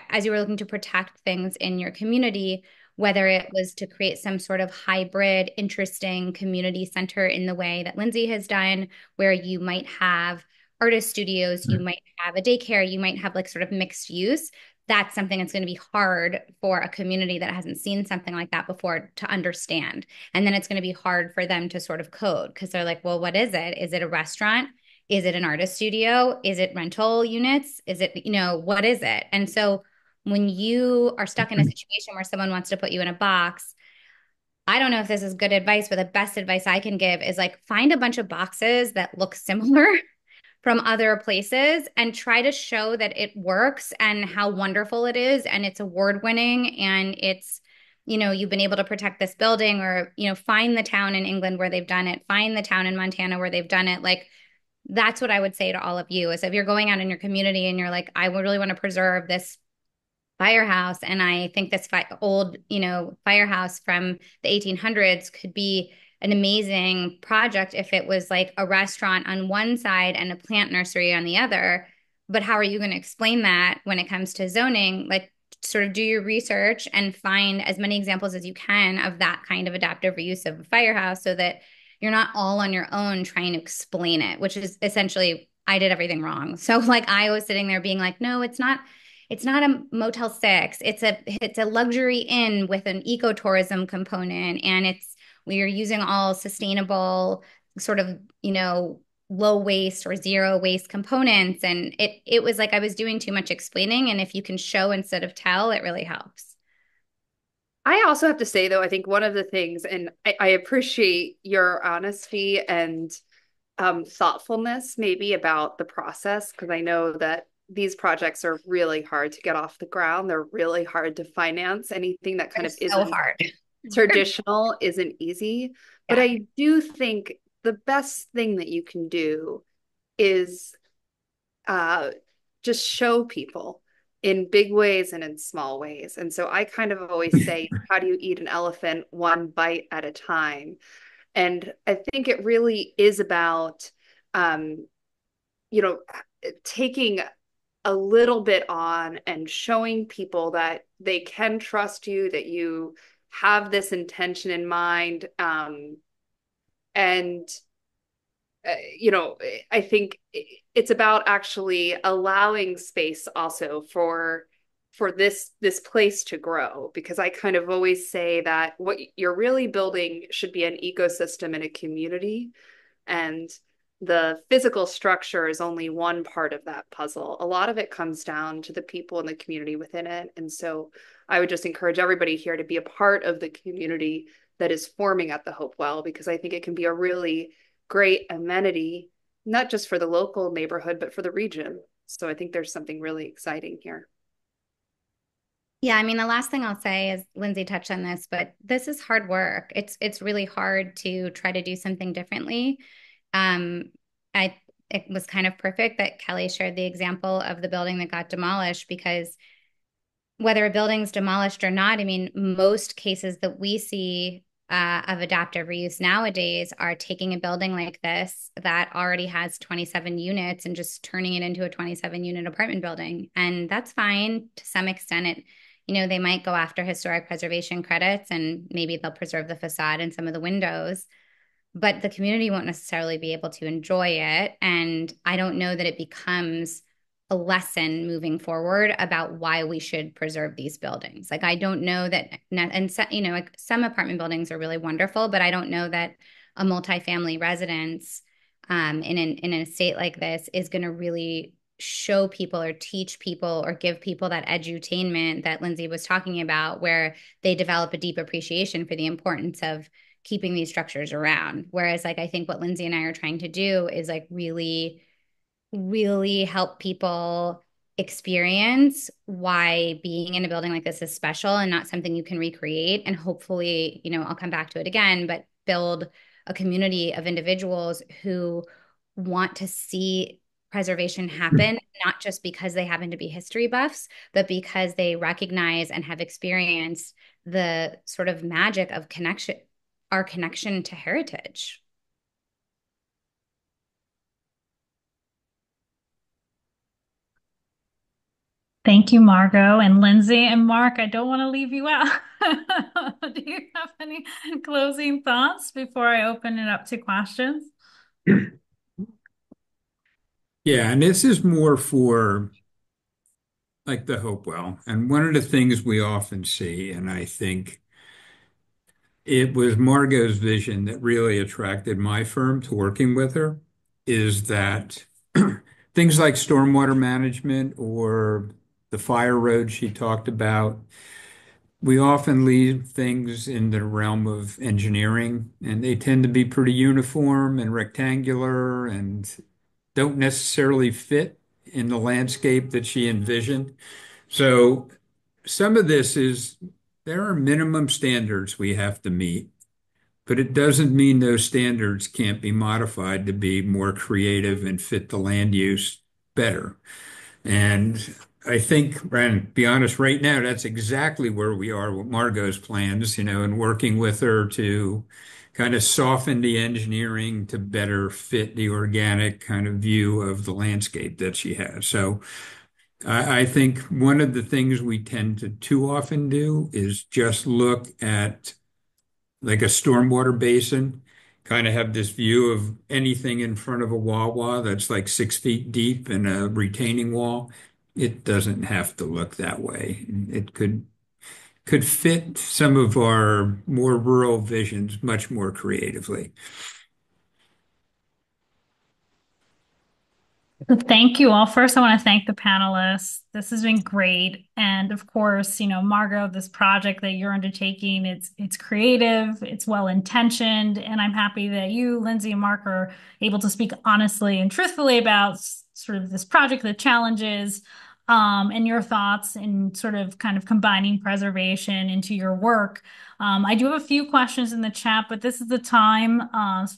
Speaker 4: as you are looking to protect things in your community, whether it was to create some sort of hybrid, interesting community center in the way that Lindsey has done, where you might have artist studios, you might have a daycare, you might have like sort of mixed use. That's something that's going to be hard for a community that hasn't seen something like that before to understand. And then it's going to be hard for them to sort of code, because they're like, well, what is it? Is it a restaurant? Is it an artist studio? Is it rental units? Is it, what is it? And so when you are stuck in a situation where someone wants to put you in a box, I don't know if this is good advice, but the best advice I can give is like find a bunch of boxes that look similar from other places and try to show that it works and how wonderful it is, and it's award winning, and it's, you've been able to protect this building, or, find the town in England where they've done it, find the town in Montana where they've done it. Like, that's what I would say to all of you, is if you're going out in your community and you're like, I would really want to preserve this firehouse, and I think this old, firehouse from the 1800s could be an amazing project if it was like a restaurant on one side and a plant nursery on the other. But how are you going to explain that when it comes to zoning? Like, sort of do your research and find as many examples as you can of that kind of adaptive reuse of a firehouse, so that you're not all on your own trying to explain it, which is essentially I did everything wrong. So like I was sitting there being like, no, it's not a Motel 6. It's a luxury inn with an ecotourism component, and we are using all sustainable sort of, low waste or zero waste components. And it was like I was doing too much explaining. And if you can show instead of tell, it really helps.
Speaker 2: I also have to say, though, I think one of the things, and I appreciate your honesty and thoughtfulness maybe about the process, because I know that these projects are really hard to get off the ground. They're really hard to finance. Anything that kind
Speaker 4: They're
Speaker 2: of
Speaker 4: so
Speaker 2: isn't
Speaker 4: hard.
Speaker 2: traditional isn't easy. But
Speaker 4: Yeah.
Speaker 2: I do think the best thing that you can do is uh, just show people in big ways and in small ways. And so I kind of always say, how do you eat an elephant one bite at a time? And I think it really is about, um, you know, taking a little bit on and showing people that they can trust you, that you have this intention in mind. And I think it's about actually allowing space also for this place to grow, because I kind of always say that what you're really building should be an ecosystem and a community, and the physical structure is only one part of that puzzle. A lot of it comes down to the people in the community within it. And so I would just encourage everybody here to be a part of the community that is forming at the Hopewell, because I think it can be a really great amenity, not just for the local neighborhood, but for the region. So I think there's something really exciting here.
Speaker 4: Yeah, I mean, the last thing I'll say is Lindsay touched on this, but this is hard work. It's really hard to try to do something differently. Um, I It was kind of perfect that Kelly shared the example of the building that got demolished, because whether a building's demolished or not, I mean, most cases that we see of adaptive reuse nowadays are taking a building like this that already has 27 units and just turning it into a 27 unit apartment building. And that's fine to some extent. They might go after historic preservation credits and maybe they'll preserve the facade and some of the windows, but the community won't necessarily be able to enjoy it. And I don't know that it becomes a lesson moving forward about why we should preserve these buildings. Like, I don't know that, and like some apartment buildings are really wonderful, but I don't know that a multifamily residence in an estate like this is going to really show people or teach people or give people that edutainment that Lindsay was talking about, where they develop a deep appreciation for the importance of keeping these structures around. Whereas, like, I think what Lindsay and I are trying to do is like really, really help people experience why being in a building like this is special and not something you can recreate. And hopefully, I'll come back to it again, but build a community of individuals who want to see preservation happen, not just because they happen to be history buffs, but because they recognize and have experienced the sort of magic of connection, our connection to heritage.
Speaker 1: Thank you, Margot and Lindsay and Mark. I don't want to leave you out. Do you have any closing thoughts before I open it up to questions?
Speaker 3: Yeah, and this is more for like the Hopewell. And one of the things we often see, and I think it was Margot's vision that really attracted my firm to working with her, is that things like stormwater management or the fire road she talked about, we often leave things in the realm of engineering, and they tend to be pretty uniform and rectangular and don't necessarily fit in the landscape that she envisioned. So some of this is there are minimum standards we have to meet, but it doesn't mean those standards can't be modified to be more creative and fit the land use better. And I think, and to be honest, right now, that's exactly where we are with Margot's plans, and working with her to kind of soften the engineering to better fit the organic kind of view of the landscape that she has. So I think one of the things we tend to too often do is just look at like a stormwater basin kind of have this view of anything in front of a Wawa that's like 6 feet deep and a retaining wall. It doesn't have to look that way. It could fit some of our more rural visions much more creatively.
Speaker 1: Thank you all. First, I want to thank the panelists. This has been great. And of course, Margot, this project that you're undertaking, it's creative, it's well intentioned, and I'm happy that you, Lindsey and Mark, are able to speak honestly and truthfully about sort of this project, the challenges, and your thoughts in sort of kind of combining preservation into your work. I do have a few questions in the chat, but this is the time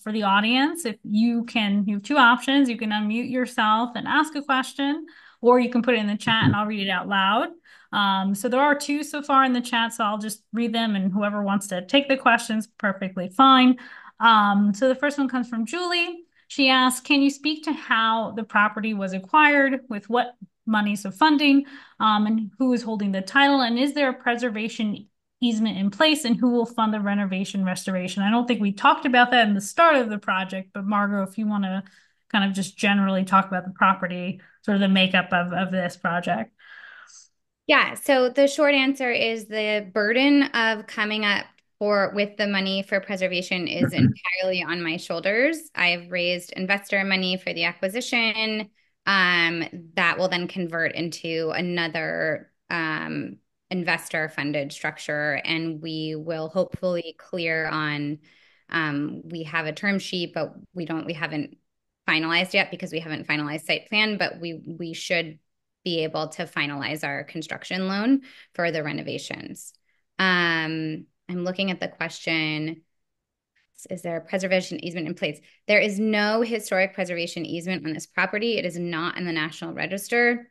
Speaker 1: for the audience. If you have two options. You can unmute yourself and ask a question, or you can put it in the chat and I'll read it out loud. So there are two so far in the chat, so I'll just read them, and whoever wants to take the questions, perfectly fine. So the first one comes from Julie. She asks, can you speak to how the property was acquired, with what monies of funding, and who is holding the title, and is there a preservation easement in place, and who will fund the renovation restoration? I don't think we talked about that in the start of the project, but Margot, if you want to kind of just generally talk about the property, sort of the makeup of this project.
Speaker 4: Yeah, so the short answer is the burden of coming up with the money for preservation is entirely on my shoulders. I've raised investor money for the acquisition, that will then convert into another investor funded structure, and we will hopefully clear on we have a term sheet, but we haven't finalized yet because we haven't finalized site plan, but we should be able to finalize our construction loan for the renovations. I'm looking at the question. Is there a preservation easement in place? There is no historic preservation easement on this property. It is not in the National Register.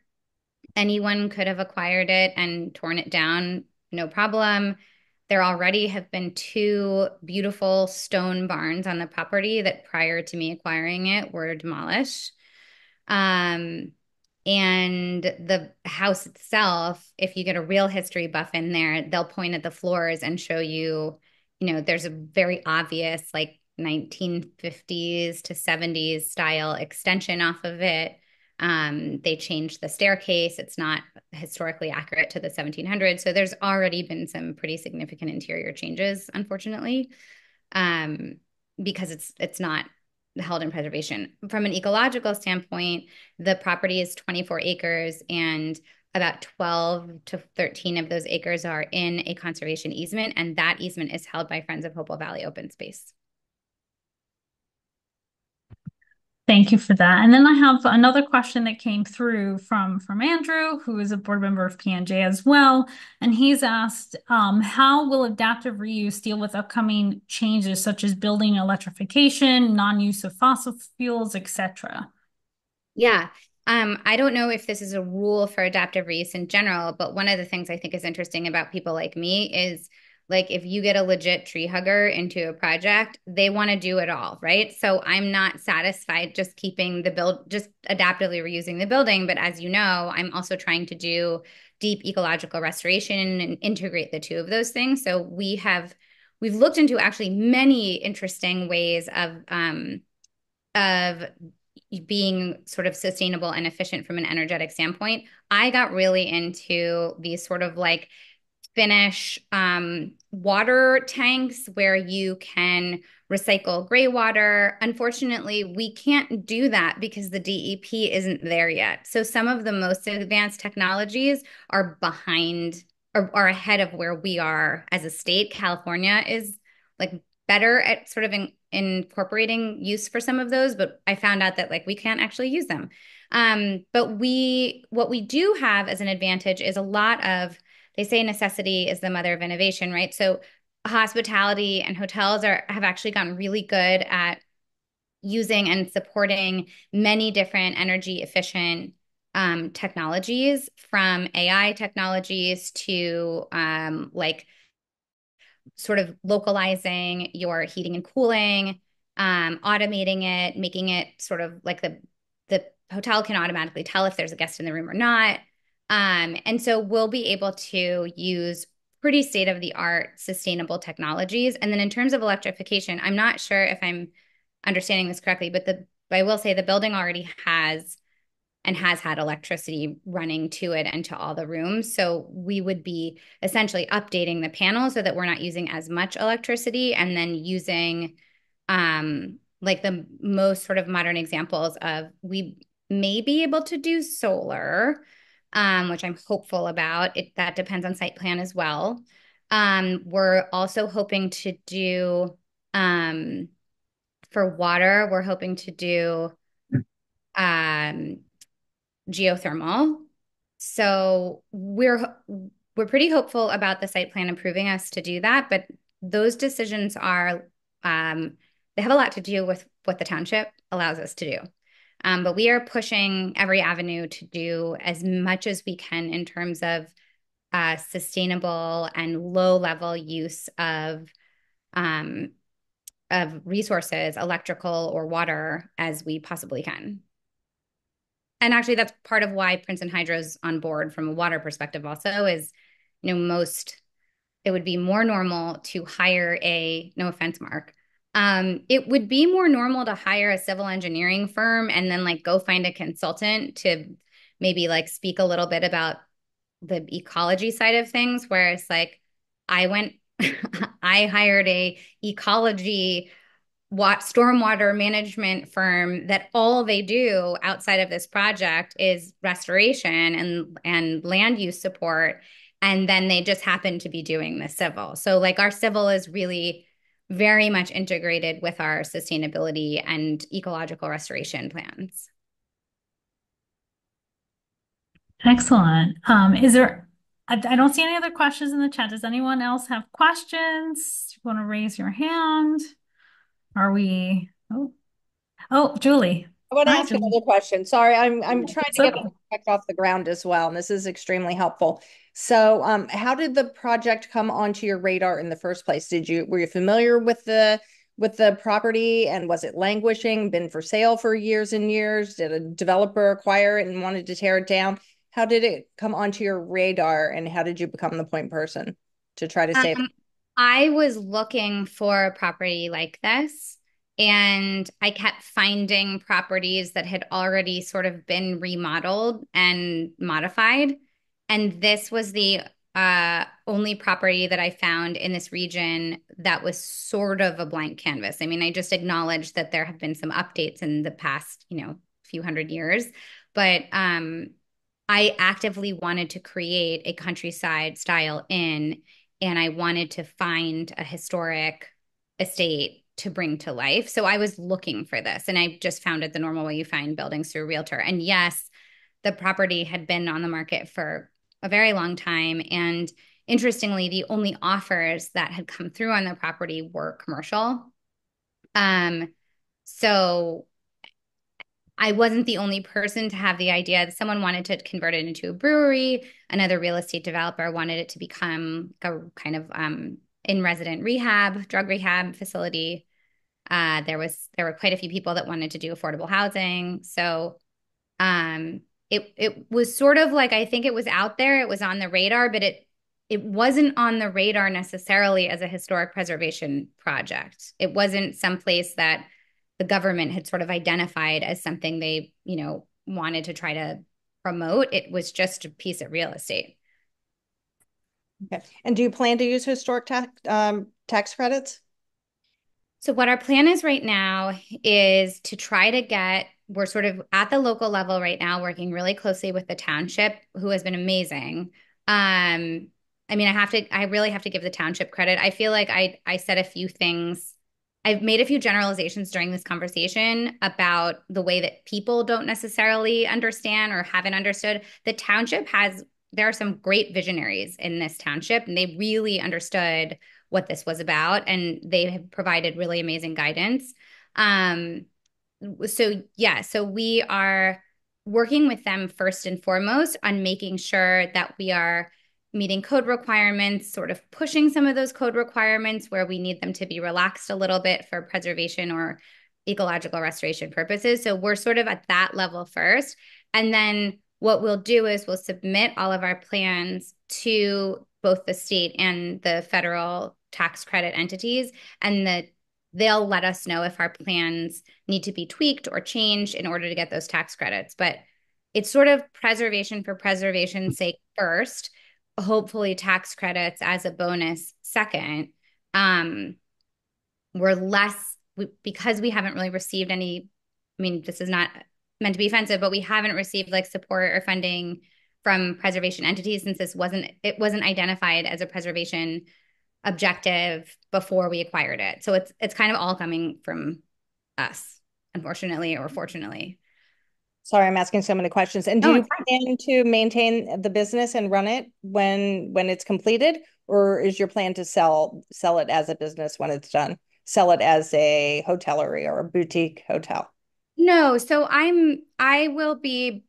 Speaker 4: Anyone could have acquired it and torn it down, no problem. There already have been two beautiful stone barns on the property that prior to me acquiring it were demolished. And the house itself, if you get a real history buff in there, they'll point at the floors and show you, there's a very obvious like 1950s to 70s style extension off of it. They changed the staircase. It's not historically accurate to the 1700s. So there's already been some pretty significant interior changes, unfortunately, because it's not held in preservation. From an ecological standpoint, the property is 24 acres, and about 12 to 13 of those acres are in a conservation easement, and that easement is held by Friends of Hopewell Valley Open Space.
Speaker 1: Thank you for that. And then I have another question that came through from Andrew, who is a board member of PNJ as well. And he's asked, how will adaptive reuse deal with upcoming changes such as building electrification, non-use of fossil fuels, etc.?
Speaker 4: Yeah. I don't know if this is a rule for adaptive reuse in general, but one of the things I think is interesting about people like me is, like, if you get a legit tree hugger into a project, they want to do it all, right? So I'm not satisfied just keeping just adaptively reusing the building. But as you know, I'm also trying to do deep ecological restoration and integrate the two of those things. So we've looked into actually many interesting ways of being sort of sustainable and efficient from an energetic standpoint. I got really into these sort of like Finnish water tanks where you can recycle gray water. Unfortunately, we can't do that because the DEP isn't there yet. So some of the most advanced technologies are behind or are ahead of where we are as a state. California is like better at sort of incorporating use for some of those, but I found out that like we can't actually use them. But what we do have as an advantage is a lot of, they say necessity is the mother of innovation, right? So hospitality and hotels have actually gotten really good at using and supporting many different energy efficient technologies, from AI technologies to like sort of localizing your heating and cooling, automating it, making it sort of like the hotel can automatically tell if there's a guest in the room or not. And so we'll be able to use pretty state-of-the-art sustainable technologies. And then in terms of electrification, I'm not sure if I'm understanding this correctly, but I will say the building already has and has had electricity running to it and to all the rooms. So we would be essentially updating the panel so that we're not using as much electricity, and then using like the most sort of modern examples of, we may be able to do solar, which I'm hopeful about. That depends on site plan as well. We're also hoping to do, for water, we're hoping to do geothermal. So we're pretty hopeful about the site plan approving us to do that, but those decisions are they have a lot to do with what the township allows us to do. But we are pushing every avenue to do as much as we can in terms of sustainable and low level use of resources, electrical or water, as we possibly can. And actually, that's part of why Princeton Hydro's on board from a water perspective also is, it would be more normal to hire no offense, Mark, it would be more normal to hire a civil engineering firm and then like go find a consultant to maybe like speak a little bit about the ecology side of things, where it's like, I hired a ecology stormwater management firm that all they do outside of this project is restoration and land use support. And then they just happen to be doing the civil. So like our civil is really very much integrated with our sustainability and ecological restoration plans.
Speaker 1: Excellent. I don't see any other questions in the chat. Does anyone else have questions? You want to raise your hand? Are we, Julie.
Speaker 5: I want to
Speaker 1: Hi,
Speaker 5: ask
Speaker 1: Julie.
Speaker 5: another question. Sorry, I'm trying to get
Speaker 1: Okay.
Speaker 5: the project off the ground as well, and this is extremely helpful. So, how did the project come onto your radar in the first place? Were you familiar with the property, and was it languishing, been for sale for years and years? Did a developer acquire it and wanted to tear it down? How did it come onto your radar, and how did you become the point person to try to save it?
Speaker 4: I was looking for a property like this, and I kept finding properties that had already sort of been remodeled and modified. And this was the only property that I found in this region that was sort of a blank canvas. I mean, I just acknowledged that there have been some updates in the past, few hundred years, but I actively wanted to create a countryside style inn, and I wanted to find a historic estate to bring to life. So I was looking for this, and I just found it the normal way you find buildings through a realtor. And yes, the property had been on the market for a very long time. And interestingly, the only offers that had come through on the property were commercial. So I wasn't the only person to have the idea. That someone wanted to convert it into a brewery. Another real estate developer wanted it to become a kind of in-resident drug rehab facility. There were quite a few people that wanted to do affordable housing. So it was sort of like, I think it was out there, it was on the radar, but it wasn't on the radar necessarily as a historic preservation project. It wasn't someplace that the government had sort of identified as something they, wanted to try to promote. It was just a piece of real estate.
Speaker 5: Okay. And do you plan to use historic tax credits?
Speaker 4: So what our plan is right now is to try to we're sort of at the local level right now, working really closely with the township, who has been amazing. I mean, I really have to give the township credit. I feel like I said a few things. I've made a few generalizations during this conversation about the way that people don't necessarily understand or haven't understood. The township there are some great visionaries in this township, and they really understood what this was about, and they have provided really amazing guidance. So we are working with them first and foremost on making sure that we are meeting code requirements, sort of pushing some of those code requirements where we need them to be relaxed a little bit for preservation or ecological restoration purposes. So we're sort of at that level first. And then what we'll do is we'll submit all of our plans to both the state and the federal tax credit entities, and they'll let us know if our plans need to be tweaked or changed in order to get those tax credits. But it's sort of preservation for preservation's sake first, hopefully tax credits as a bonus second. We're less, because we haven't really received any, I mean, this is not meant to be offensive, but we haven't received like support or funding from preservation entities since it wasn't identified as a preservation objective before we acquired it. So it's kind of all coming from us, unfortunately or fortunately.
Speaker 5: Sorry, I'm asking so many questions. And do
Speaker 4: Oh,
Speaker 5: you
Speaker 4: it's fine.
Speaker 5: plan to maintain the business and run it when it's completed, or is your plan to sell it as a business when it's done? Sell it as a hotellery or a boutique hotel?
Speaker 4: No, so I'll be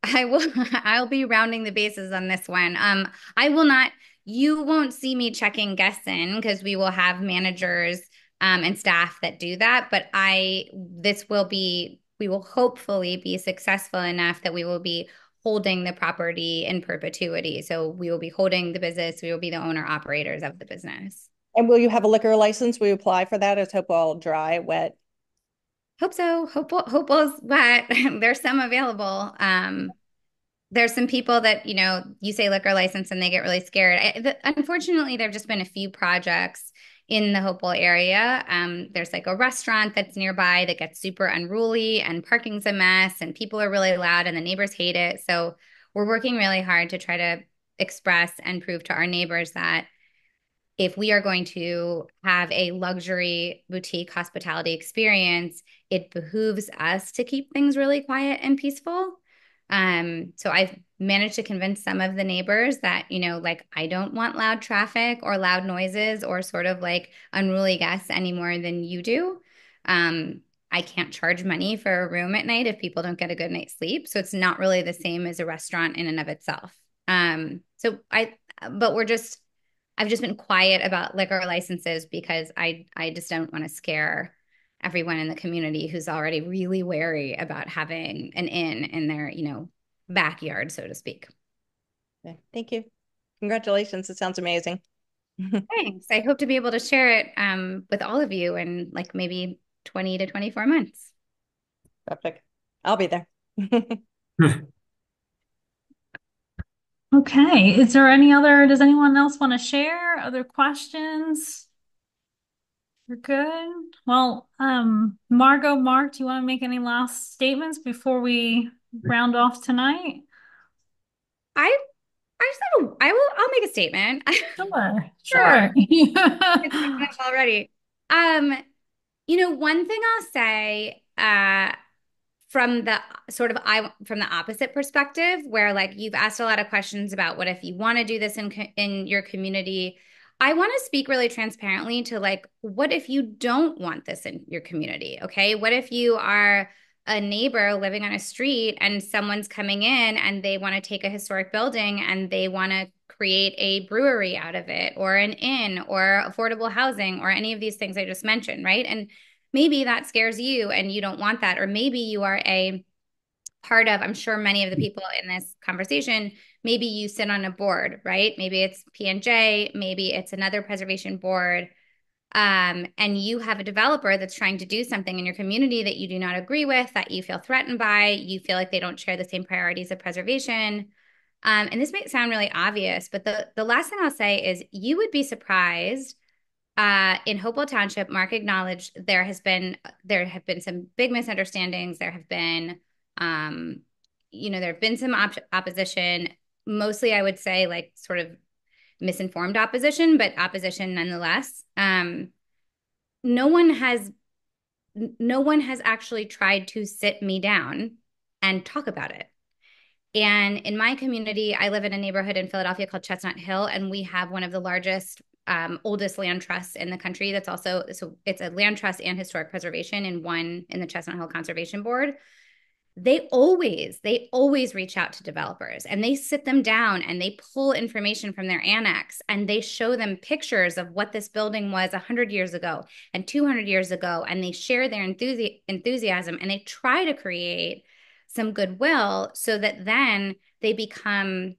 Speaker 4: rounding the bases on this one. I will not, you won't see me checking guests in because we will have managers and staff that do that, but we will hopefully be successful enough that we will be holding the property in perpetuity. So we will be holding the business, we will be the owner operators of the business.
Speaker 5: And will you have a liquor license? Will you apply for that? Is Hopewell dry, wet?
Speaker 4: Hope so. Hopewell's wet. There's some available. There's some people that, you say liquor license and they get really scared. Unfortunately, there have just been a few projects in the Hopewell area. There's like a restaurant that's nearby that gets super unruly and parking's a mess and people are really loud and the neighbors hate it. So we're working really hard to try to express and prove to our neighbors that if we are going to have a luxury boutique hospitality experience, it behooves us to keep things really quiet and peaceful. So I've managed to convince some of the neighbors that, like I don't want loud traffic or loud noises or sort of like unruly guests any more than you do. I can't charge money for a room at night if people don't get a good night's sleep. So it's not really the same as a restaurant in and of itself. But I've just been quiet about liquor licenses because I just don't want to scare everyone in the community who's already really wary about having an inn in their, backyard, so to speak.
Speaker 5: Okay, thank you. Congratulations. It sounds amazing.
Speaker 4: Thanks. I hope to be able to share it with all of you in like maybe 20 to 24 months.
Speaker 5: Perfect. I'll be there.
Speaker 1: Okay. Does anyone else want to share other questions? We're good. Well, Margot, Mark, do you want to make any last statements before we round off tonight?
Speaker 4: I I just I'll make a statement.
Speaker 1: Sure,
Speaker 4: Sure.
Speaker 1: sure.
Speaker 4: Already. One thing I'll say, from the from the opposite perspective, where like you've asked a lot of questions about what if you want to do this in your community. I want to speak really transparently to like, what if you don't want this in your community? Okay. What if you are a neighbor living on a street and someone's coming in and they want to take a historic building and they want to create a brewery out of it or an inn or affordable housing or any of these things I just mentioned, right? And maybe that scares you and you don't want that. Or maybe you are a part of, I'm sure many of the people in this conversation, maybe you sit on a board, right? Maybe it's PNJ, maybe it's another preservation board. And you have a developer that's trying to do something in your community that you do not agree with, that you feel threatened by, you feel like they don't share the same priorities of preservation. And this might sound really obvious, but the last thing I'll say is you would be surprised. In Hopewell Township, Mark acknowledged there have been some big misunderstandings. There have been, there have been some opposition. Mostly, I would say, like sort of misinformed opposition, but opposition nonetheless. No one has actually tried to sit me down and talk about it. And in my community, I live in a neighborhood in Philadelphia called Chestnut Hill, and we have one of the largest, oldest land trusts in the country. So it's a land trust and historic preservation in the Chestnut Hill Conservation Board. They always reach out to developers and they sit them down and they pull information from their annex and they show them pictures of what this building was 100 years ago and 200 years ago. And they share their enthusiasm and they try to create some goodwill so that then they become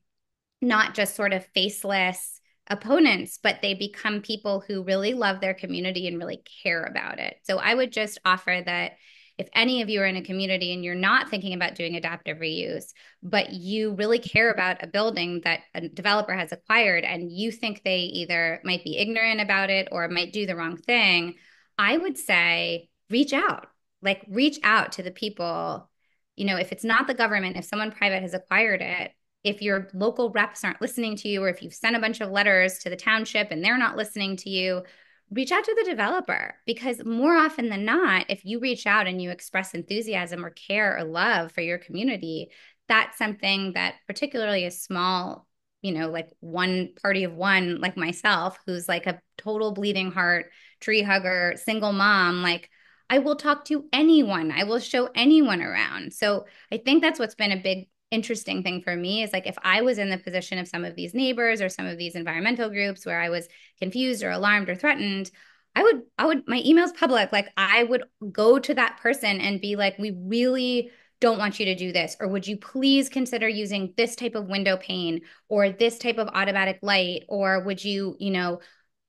Speaker 4: not just sort of faceless opponents, but they become people who really love their community and really care about it. So I would just offer that if any of you are in a community and you're not thinking about doing adaptive reuse, but you really care about a building that a developer has acquired and you think they either might be ignorant about it or might do the wrong thing, I would say reach out. Like reach out to the people. If it's not the government, if someone private has acquired it, if your local reps aren't listening to you, or if you've sent a bunch of letters to the township and they're not listening to you, reach out to the developer, because more often than not, if you reach out and you express enthusiasm or care or love for your community, that's something that particularly a small, like one party of one, like myself, who's like a total bleeding heart, tree hugger, single mom, like I will talk to anyone. I will show anyone around. So I think that's what's been a big interesting thing for me is like if I was in the position of some of these neighbors or some of these environmental groups where I was confused or alarmed or threatened, I would my email's public. Like I would go to that person and be like, we really don't want you to do this. Or would you please consider using this type of window pane or this type of automatic light? Or would you,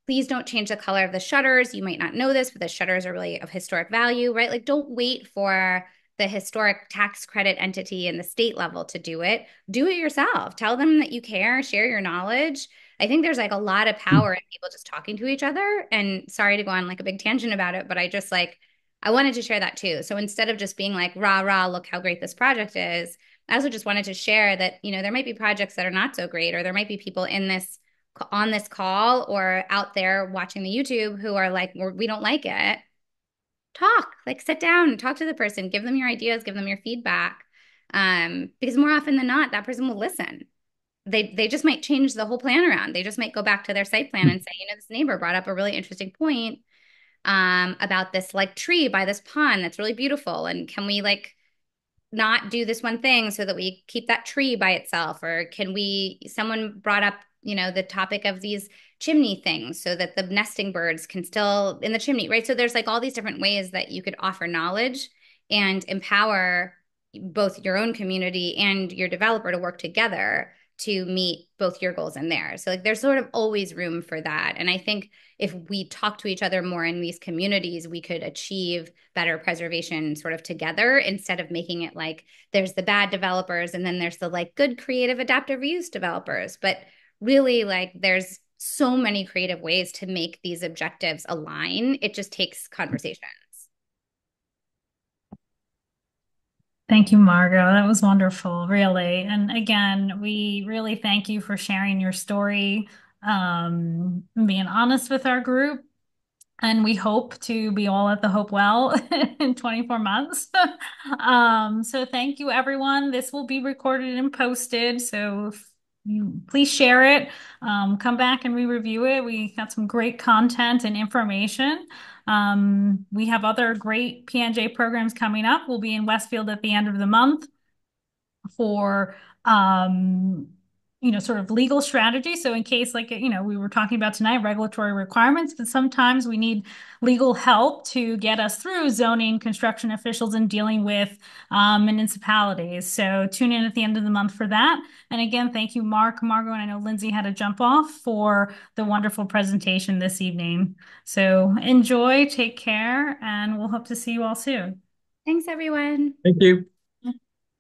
Speaker 4: please don't change the color of the shutters. You might not know this, but the shutters are really of historic value, right? Like don't wait for the historic tax credit entity and the state level to do it. Do it yourself. Tell them that you care, share your knowledge. I think there's like a lot of power in people just talking to each other. And sorry to go on like a big tangent about it, but I wanted to share that too. So instead of just being like, rah, rah, look how great this project is, I also just wanted to share that, there might be projects that are not so great, or there might be people on this call or out there watching the YouTube who are like, we don't like it. Talk, like sit down and talk to the person, give them your ideas, give them your feedback. Because more often than not, that person will listen. They just might change the whole plan around. They just might go back to their site plan and say, this neighbor brought up a really interesting point about this like tree by this pond that's really beautiful. And can we like not do this one thing so that we keep that tree by itself? Or someone brought up, the topic of these chimney things so that the nesting birds can still in the chimney, right? So there's like all these different ways that you could offer knowledge and empower both your own community and your developer to work together to meet both your goals and theirs. So like there's sort of always room for that. And I think if we talk to each other more in these communities, we could achieve better preservation sort of together instead of making it like there's the bad developers and then there's the like good creative adaptive reuse developers. But really like there's so many creative ways to make these objectives align. It just takes conversations.
Speaker 1: Thank you, Margot. That was wonderful, really. And again, we really thank you for sharing your story, being honest with our group. And we hope to be all at the Hopewell in 24 months. So thank you, everyone. This will be recorded and posted. So please share it. Come back and re-review it. We got some great content and information. We have other great PNJ programs coming up. We'll be in Westfield at the end of the month for sort of legal strategy. So in case like, we were talking about tonight, regulatory requirements, but sometimes we need legal help to get us through zoning, construction officials, and dealing with municipalities. So tune in at the end of the month for that. And again, thank you, Margot, and I know Lindsey had to jump off for the wonderful presentation this evening. So enjoy, take care, and we'll hope to see you all soon.
Speaker 4: Thanks, everyone.
Speaker 3: Thank you.